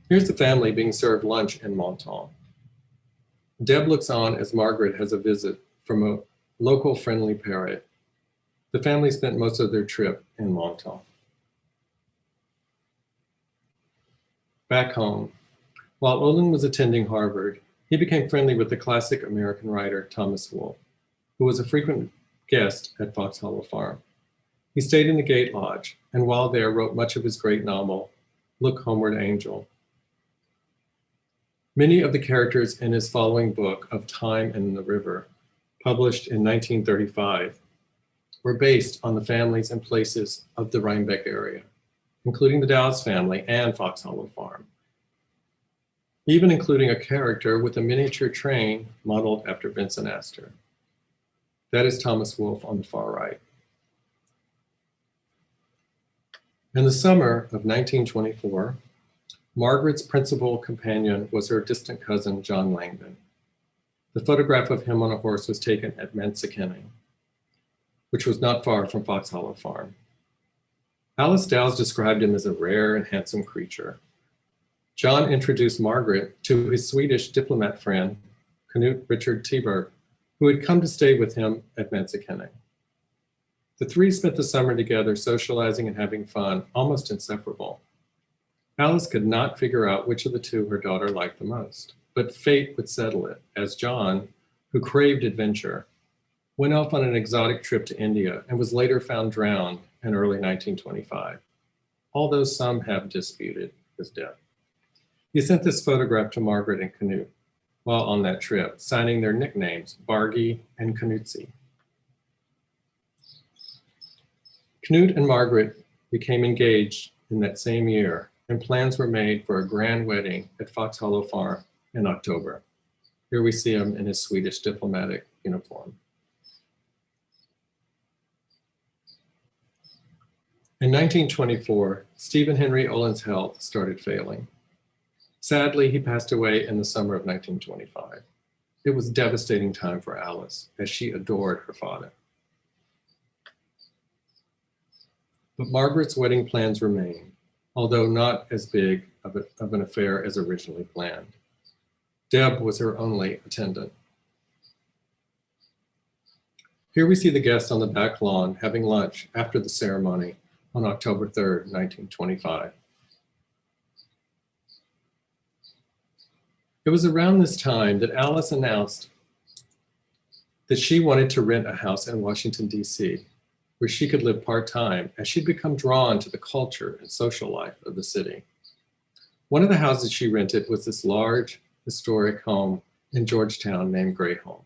Here's the family being served lunch in Menton. Deb looks on as Margaret has a visit from a local friendly parrot. The family spent most of their trip in Menton. Back home, while Olin was attending Harvard, he became friendly with the classic American writer Thomas Wolfe, who was a frequent guest at Foxhollow Farm. He stayed in the Gate Lodge, and while there wrote much of his great novel, Look Homeward Angel. Many of the characters in his following book of Time and the River, published in 1935, were based on the families and places of the Rhinebeck area, including the Dows family and Foxhollow Farm, even including a character with a miniature train modeled after Vincent Astor. That is Thomas Wolfe on the far right. In the summer of 1924, Margaret's principal companion was her distant cousin, John Langdon. The photograph of him on a horse was taken at Mansikenning, which was not far from Foxhollow Farm. Alice Dows described him as a rare and handsome creature. John introduced Margaret to his Swedish diplomat friend, Knut Richard Tiberg, who had come to stay with him at Mansikenning. The three spent the summer together, socializing and having fun, almost inseparable. Alice could not figure out which of the two her daughter liked the most, but fate would settle it, as John, who craved adventure, went off on an exotic trip to India and was later found drowned in early 1925, although some have disputed his death. He sent this photograph to Margaret and Knut while on that trip, signing their nicknames, Bargy and Knutzy. Knut and Margaret became engaged in that same year, and plans were made for a grand wedding at Foxhollow Farm in October. Here we see him in his Swedish diplomatic uniform. In 1924, Stephen Henry Olin's health started failing. Sadly, he passed away in the summer of 1925. It was a devastating time for Alice, as she adored her father. But Margaret's wedding plans remained, although not as big of an affair as originally planned. Deb was her only attendant. Here we see the guests on the back lawn having lunch after the ceremony on October 3rd, 1925. It was around this time that Alice announced that she wanted to rent a house in Washington, D.C., where she could live part-time, as she'd become drawn to the culture and social life of the city. One of the houses she rented was this large, historic home in Georgetown named Greyholm.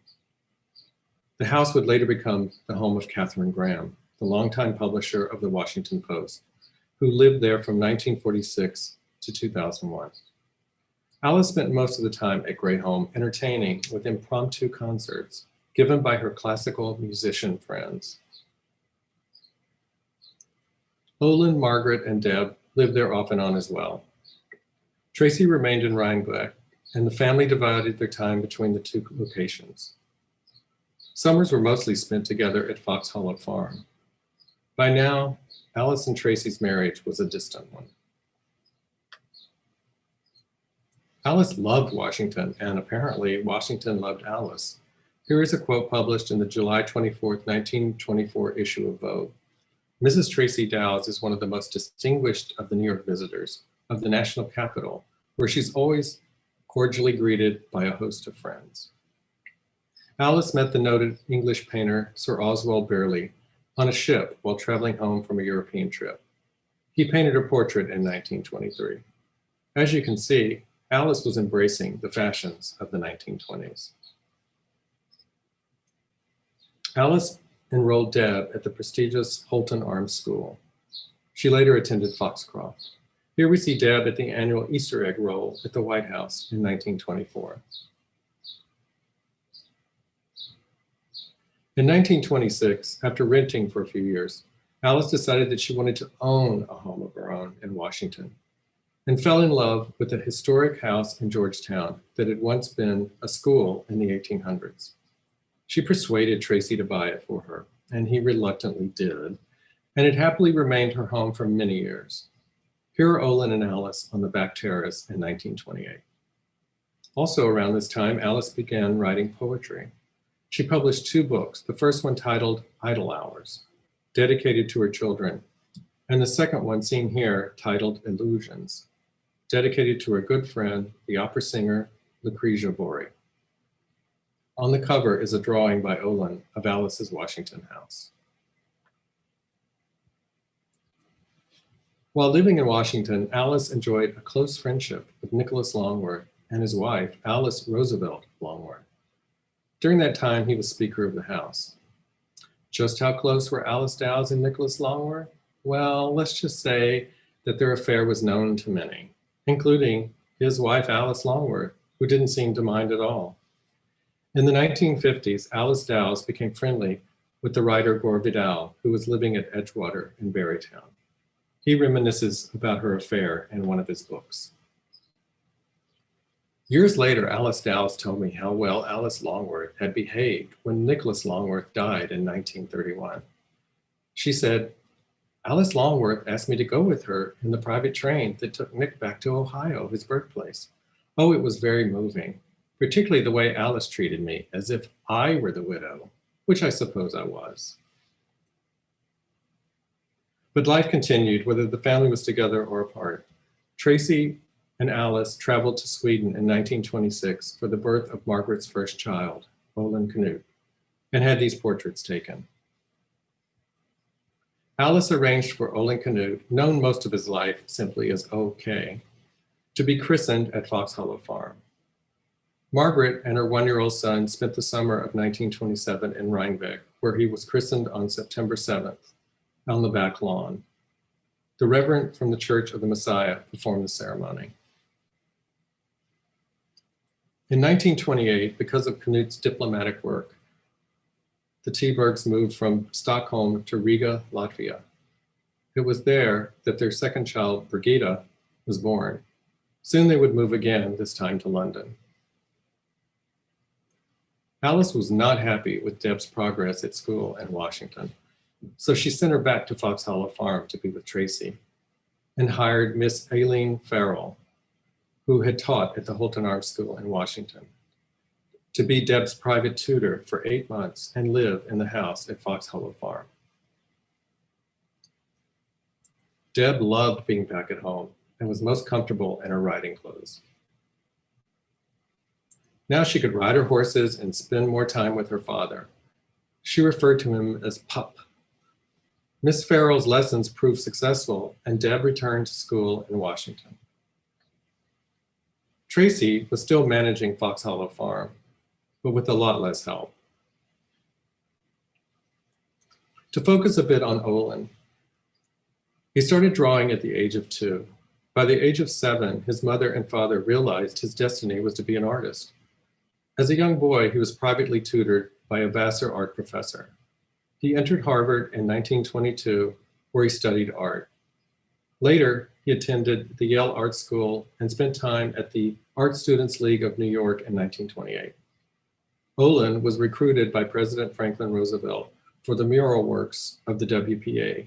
The house would later become the home of Katharine Graham, the longtime publisher of the Washington Post, who lived there from 1946 to 2001. Alice spent most of the time at Great Home entertaining with impromptu concerts given by her classical musician friends. Olin, Margaret, and Deb lived there off and on as well. Tracy remained in Rhinebeck, and the family divided their time between the two locations. Summers were mostly spent together at Foxhollow Farm. By now, Alice and Tracy's marriage was a distant one. Alice loved Washington, and apparently Washington loved Alice. Here is a quote published in the July 24, 1924 issue of Vogue. Mrs. Tracy Dows is one of the most distinguished of the New York visitors of the national capital, where she's always cordially greeted by a host of friends. Alice met the noted English painter, Sir Oswald Burley, on a ship while traveling home from a European trip. He painted her portrait in 1923. As you can see, Alice was embracing the fashions of the 1920s. Alice enrolled Deb at the prestigious Holton Arms School. She later attended Foxcroft. Here we see Deb at the annual Easter egg roll at the White House in 1924. In 1926, after renting for a few years, Alice decided that she wanted to own a home of her own in Washington and fell in love with a historic house in Georgetown that had once been a school in the 1800s. She persuaded Tracy to buy it for her, and he reluctantly did, and it happily remained her home for many years. Here are Olin and Alice on the back terrace in 1928. Also around this time, Alice began writing poetry. She published 2 books, the first one titled Idle Hours, dedicated to her children, and the second one seen here titled Illusions, dedicated to her good friend, the opera singer, Lucrezia Borri. On the cover is a drawing by Olin of Alice's Washington house. While living in Washington, Alice enjoyed a close friendship with Nicholas Longworth and his wife, Alice Roosevelt Longworth. During that time, he was Speaker of the House. Just how close were Alice Dows and Nicholas Longworth? Well, let's just say that their affair was known to many, including his wife, Alice Longworth, who didn't seem to mind at all. In the 1950s, Alice Dows became friendly with the writer Gore Vidal, who was living at Edgewater in Barrytown. He reminisces about her affair in one of his books. Years later, Alice Dows told me how well Alice Longworth had behaved when Nicholas Longworth died in 1931. She said, Alice Longworth asked me to go with her in the private train that took Nick back to Ohio, his birthplace. Oh, it was very moving, particularly the way Alice treated me, as if I were the widow, which I suppose I was. But life continued, whether the family was together or apart. Tracy and Alice traveled to Sweden in 1926 for the birth of Margaret's first child, Olin Knut, and had these portraits taken. Alice arranged for Olin Knut, known most of his life simply as OK, to be christened at Foxhollow Farm. Margaret and her 1-year-old son spent the summer of 1927 in Rhinebeck, where he was christened on September 7th on the back lawn. The Reverend from the Church of the Messiah performed the ceremony. In 1928, because of Knut's diplomatic work, the Tebergs moved from Stockholm to Riga, Latvia. It was there that their second child, Brigitta, was born. Soon they would move again, this time to London. Alice was not happy with Deb's progress at school in Washington, so she sent her back to Foxhollow Farm to be with Tracy and hired Miss Aileen Farrell, who had taught at the Holton Arms School in Washington, to be Deb's private tutor for 8 months and live in the house at Foxhollow Farm. Deb loved being back at home and was most comfortable in her riding clothes. Now she could ride her horses and spend more time with her father. She referred to him as Pup. Miss Farrell's lessons proved successful, and Deb returned to school in Washington. Tracy was still managing Foxhollow Farm, but with a lot less help. To focus a bit on Olin, he started drawing at the age of 2. By the age of 7, his mother and father realized his destiny was to be an artist. As a young boy, he was privately tutored by a Vassar art professor. He entered Harvard in 1922, where he studied art. Later, he attended the Yale Art School and spent time at the Art Students League of New York in 1928. Olin was recruited by President Franklin Roosevelt for the mural works of the WPA,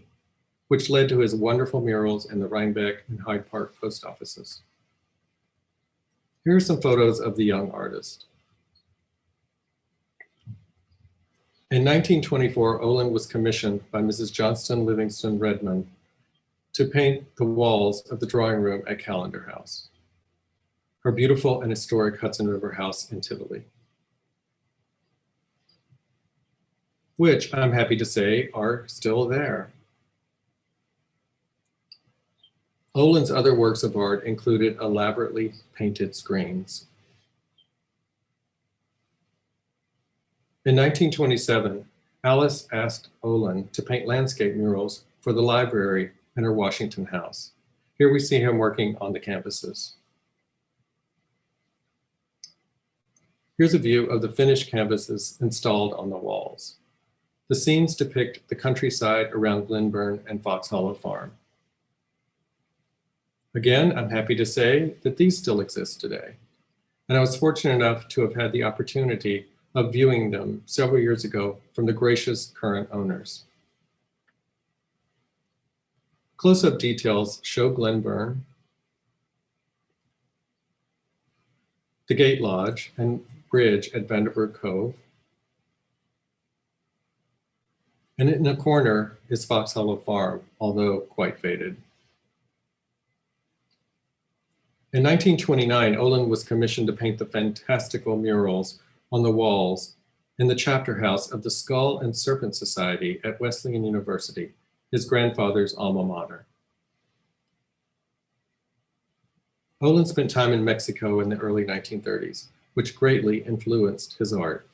which led to his wonderful murals in the Rhinebeck and Hyde Park post offices. Here are some photos of the young artist. In 1924, Olin was commissioned by Mrs. Johnston Livingston Redmond to paint the walls of the drawing room at Callender House, her beautiful and historic Hudson River house in Tivoli, which I'm happy to say are still there. Olin's other works of art included elaborately painted screens. In 1927, Alice asked Olin to paint landscape murals for the library and her Washington house. Here we see him working on the canvases. Here's a view of the finished canvases installed on the walls. The scenes depict the countryside around Glenburn and Foxhollow Farm. Again, I'm happy to say that these still exist today. And I was fortunate enough to have had the opportunity of viewing them several years ago from the gracious current owners. Close-up details show Glenburn, the Gate Lodge and bridge at Vanderburg Cove, and in the corner is Foxhollow Farm, although quite faded. In 1929, Olin was commissioned to paint the fantastical murals on the walls in the chapter house of the Skull and Serpent Society at Wesleyan University, his grandfather's alma mater. Olin spent time in Mexico in the early 1930s, which greatly influenced his art.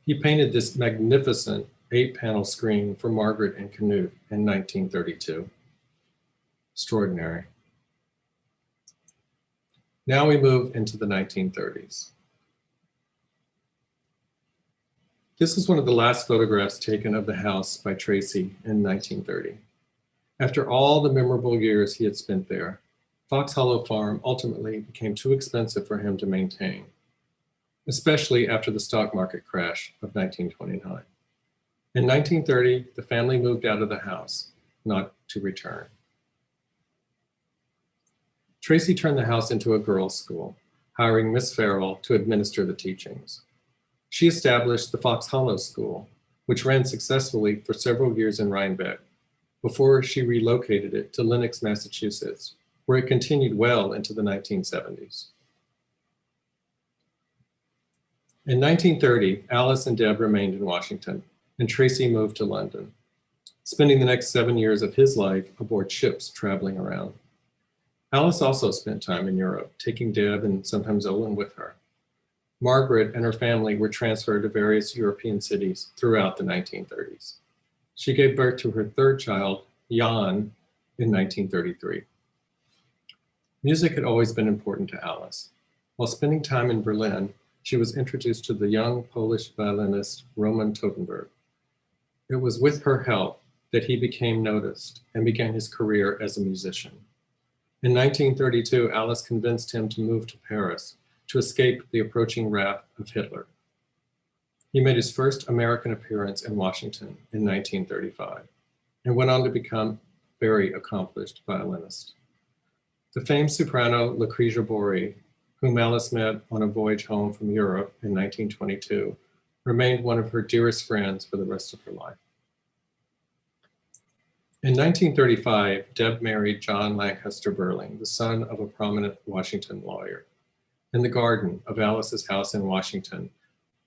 He painted this magnificent 8-panel screen for Margaret and Canute in 1932. Extraordinary. Now we move into the 1930s. This is one of the last photographs taken of the house by Tracy in 1930. After all the memorable years he had spent there, Foxhollow Farm ultimately became too expensive for him to maintain, especially after the stock market crash of 1929. In 1930, the family moved out of the house, not to return. Tracy turned the house into a girls' school, hiring Miss Farrell to administer the teachings. She established the Foxhollow School, which ran successfully for several years in Rhinebeck, before she relocated it to Lenox, Massachusetts, where it continued well into the 1970s. In 1930, Alice and Deb remained in Washington, and Tracy moved to London, spending the next 7 years of his life aboard ships traveling around. Alice also spent time in Europe, taking Deb and sometimes Olin with her. Margaret and her family were transferred to various European cities throughout the 1930s. She gave birth to her third child, Jan, in 1933. Music had always been important to Alice. While spending time in Berlin, she was introduced to the young Polish violinist Roman Totenberg. It was with her help that he became noticed and began his career as a musician. In 1932, Alice convinced him to move to Paris to escape the approaching wrath of Hitler. He made his first American appearance in Washington in 1935 and went on to become a very accomplished violinist. The famed soprano Lucrezia Borri, whom Alice met on a voyage home from Europe in 1922, remained one of her dearest friends for the rest of her life. In 1935, Deb married John Lancaster Burling, the son of a prominent Washington lawyer, in the garden of Alice's house in Washington,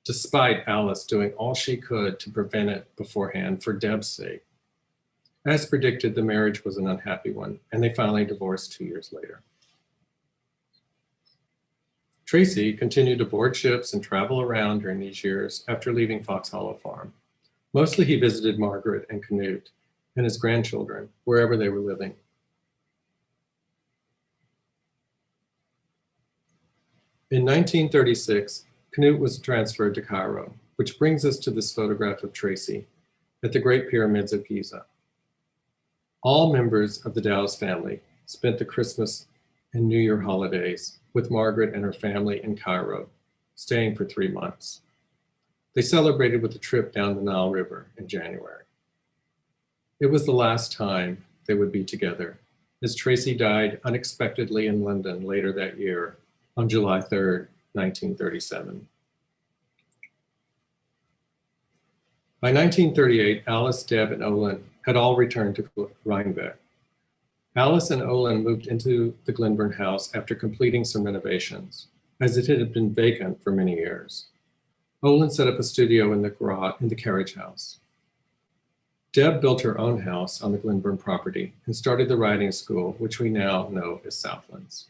despite Alice doing all she could to prevent it beforehand for Deb's sake. As predicted, the marriage was an unhappy one, and they finally divorced 2 years later. Tracy continued to board ships and travel around during these years after leaving Foxhollow Farm. Mostly he visited Margaret and Canute and his grandchildren, wherever they were living. In 1936, Canute was transferred to Cairo, which brings us to this photograph of Tracy at the Great Pyramids of Giza. All members of the Dows family spent the Christmas and New Year holidays with Margaret and her family in Cairo, staying for 3 months. They celebrated with a trip down the Nile River in January. It was the last time they would be together, as Tracy died unexpectedly in London later that year on July 3rd, 1937. By 1938, Alice, Deb, and Olin had all returned to Rhinebeck. Alice and Olin moved into the Glenburn house after completing some renovations, as it had been vacant for many years. Olin set up a studio in the Carriage house. Deb built her own house on the Glenburn property and started the riding school, which we now know as Southlands.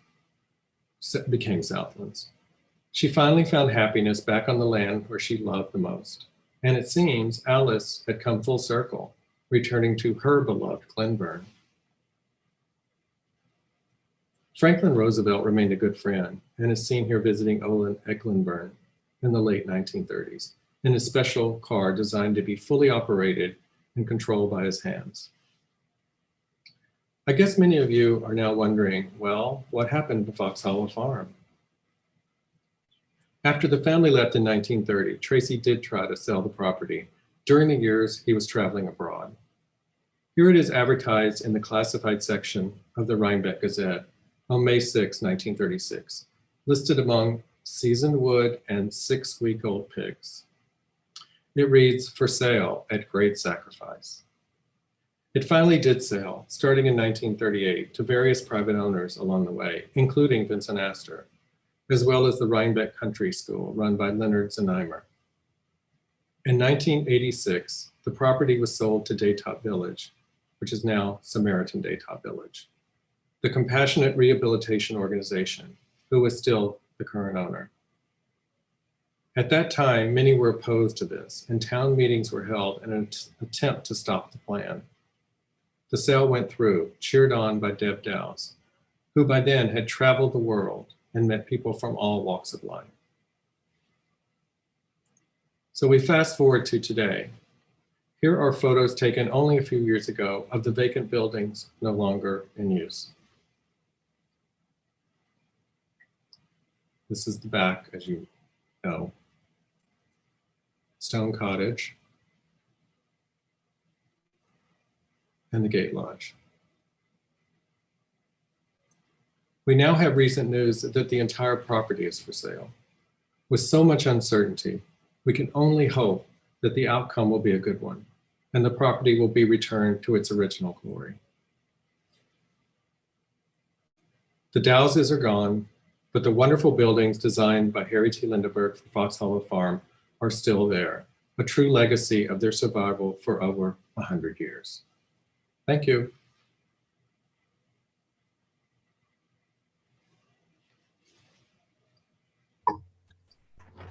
Became Southlands. She finally found happiness back on the land where she loved the most. And it seems Alice had come full circle, returning to her beloved Glenburn. Franklin Roosevelt remained a good friend and is seen here visiting Olin at Glenburn in the late 1930s in a special car designed to be fully operated and controlled by his hands. I guess many of you are now wondering, well, what happened to Foxhollow Farm? After the family left in 1930, Tracy did try to sell the property during the years he was traveling abroad. Here it is advertised in the classified section of the Rhinebeck Gazette on May 6, 1936, listed among seasoned wood and 6-week-old pigs. It reads, "For sale at great sacrifice." It finally did sell, starting in 1938, to various private owners along the way, including Vincent Astor, as well as the Rhinebeck Country School run by Leonard Znaimer. In 1986, the property was sold to Daytop Village, which is now Samaritan Daytop Village, the compassionate rehabilitation organization, who is still the current owner. At that time, many were opposed to this, and town meetings were held in an attempt to stop the plan. The sale went through, cheered on by Deb Dows, who by then had traveled the world and met people from all walks of life. So we fast forward to today. Here are photos taken only a few years ago of the vacant buildings no longer in use. This is the back, as you know. Stone cottage and the gate lodge. We now have recent news that the entire property is for sale. With so much uncertainty, we can only hope that the outcome will be a good one and the property will be returned to its original glory. The Dowses are gone, but the wonderful buildings designed by Harry T. Lindeberg for Foxhollow Farm are still there, a true legacy of their survival for over 100 years. Thank you.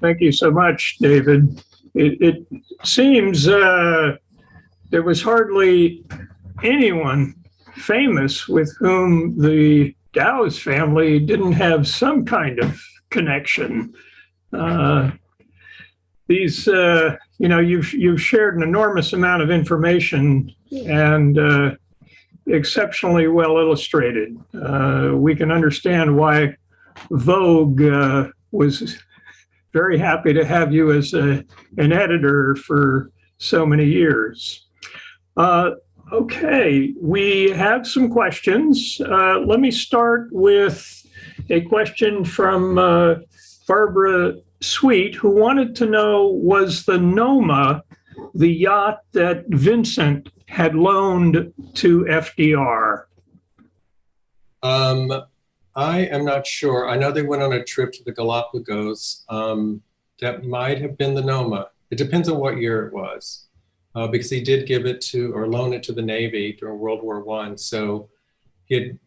Thank you so much, David. It seems there was hardly anyone famous with whom the Dows family didn't have some kind of connection. You've shared an enormous amount of information and exceptionally well illustrated. We can understand why Vogue was very happy to have you as an editor for so many years. Okay, we have some questions. Let me start with a question from Barbara Sweet, who wanted to know, was the Noma the yacht that Vincent had loaned to FDR? I am not sure. I know they went on a trip to the Galapagos. That might have been the Noma. It depends on what year it was, because he did give it to or loan it to the Navy during World War I. So he had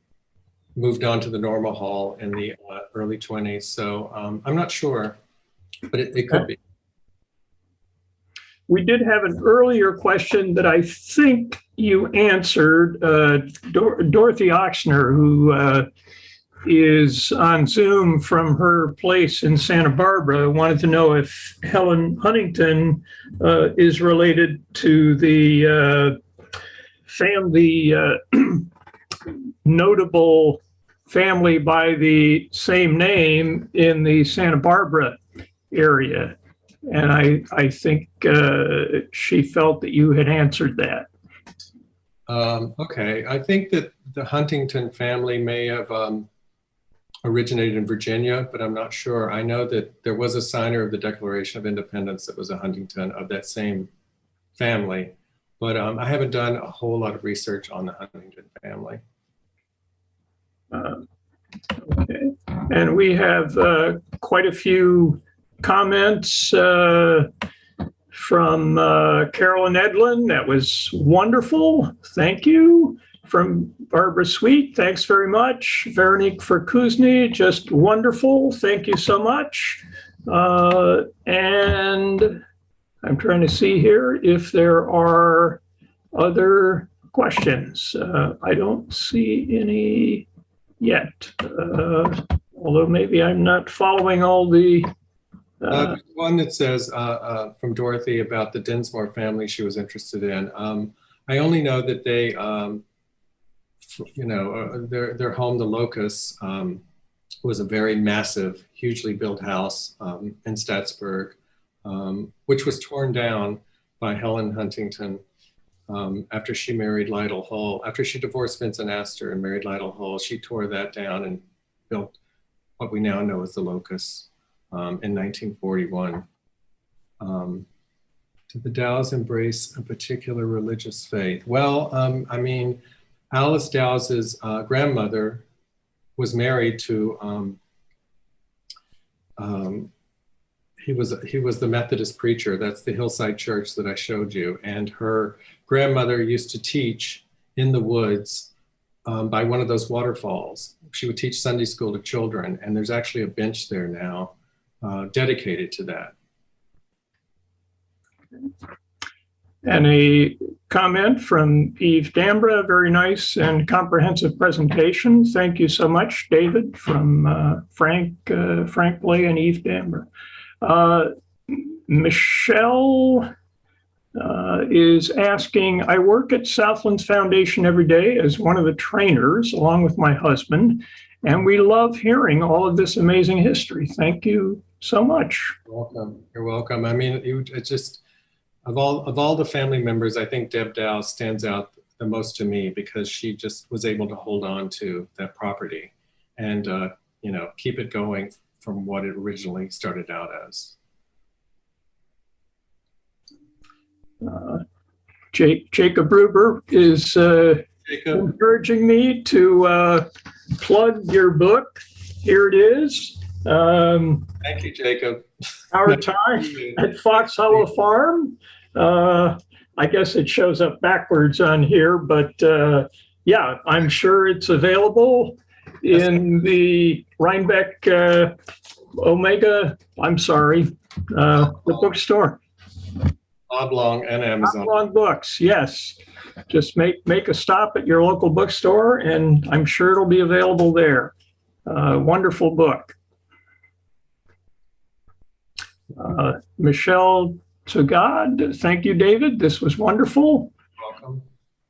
moved on to the normal hall in the early 20s. So I'm not sure, but it could be. We did have an earlier question that I think you answered. Dorothy Oxner, who is on Zoom from her place in Santa Barbara, wanted to know if Helen Huntington is related to the notable family by the same name in the Santa Barbara area. And I think she felt that you had answered that. Okay, I think that the Huntington family may have originated in Virginia, but I'm not sure. I know that there was a signer of the Declaration of Independence that was a Huntington of that same family, but I haven't done a whole lot of research on the Huntington family. Okay, and we have quite a few comments from Carolyn Edlin. That was wonderful. Thank you. From Barbara Sweet, thanks very much. Veronique Verkuzny, just wonderful. Thank you so much. And I'm trying to see here if there are other questions. I don't see any yet, although maybe I'm not following all the one that says from Dorothy about the Dinsmore family she was interested in. I only know that they, their home, the Locust, was a very massive, hugely built house in Staatsburg, which was torn down by Helen Huntington after she married Lytle Hull. After she divorced Vincent Astor and married Lytle Hull, she tore that down and built what we now know as the Locust. In 1941. Did the Dows embrace a particular religious faith? Well, I mean, Alice Dows's grandmother was married to, he was the Methodist preacher. That's the Hillside Church that I showed you. And her grandmother used to teach in the woods by one of those waterfalls. She would teach Sunday school to children, and there's actually a bench there now dedicated to that. And a comment from Eve Dambra, very nice and comprehensive presentation. Thank you so much, David, from Frank Blay and Eve Dambra. Michelle is asking, I work at Southlands Foundation every day as one of the trainers, along with my husband, and we love hearing all of this amazing history. Thank you so much. You're welcome. You're welcome. I mean, it just, of all the family members, I think Deb Dows stands out the most to me because she just was able to hold on to that property and keep it going from what it originally started out as. Jacob Ruber is encouraging me to plug your book. Here it is. Thank you, Jacob. Our Time at Foxhollow Farm. I guess it shows up backwards on here, but yeah, I'm sure it's available in the Rhinebeck the bookstore. Oblong and Amazon. Oblong Books, yes. Just make a stop at your local bookstore, and I'm sure it'll be available there. Wonderful book. Michelle Tsugad, thank you, David. This was wonderful. Welcome.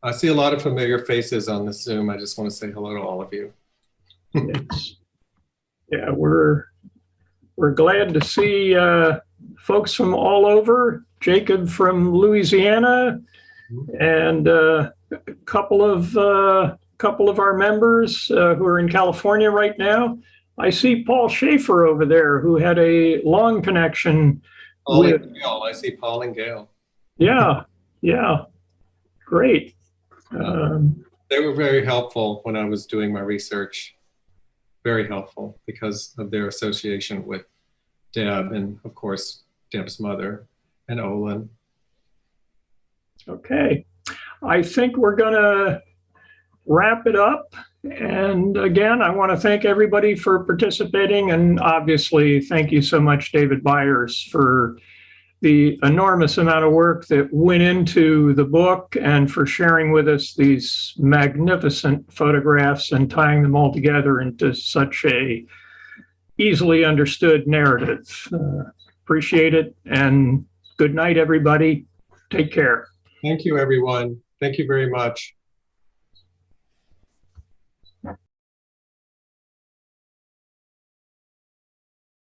I see a lot of familiar faces on the Zoom. I just want to say hello to all of you. Yeah, we're glad to see folks from all over. Jacob from Louisiana, and a couple of our members who are in California right now. I see Paul Schaefer over there, who had a long connection with. I see Paul and Gail. Yeah, great. They were very helpful when I was doing my research. Very helpful because of their association with Deb and, of course, Deb's mother and Olin. Okay, I think we're gonna wrap it up. And again, I want to thank everybody for participating. And obviously, thank you so much, David Byars, for the enormous amount of work that went into the book and for sharing with us these magnificent photographs and tying them all together into such a easily understood narrative. Appreciate it. And good night, everybody. Take care. Thank you, everyone. Thank you very much.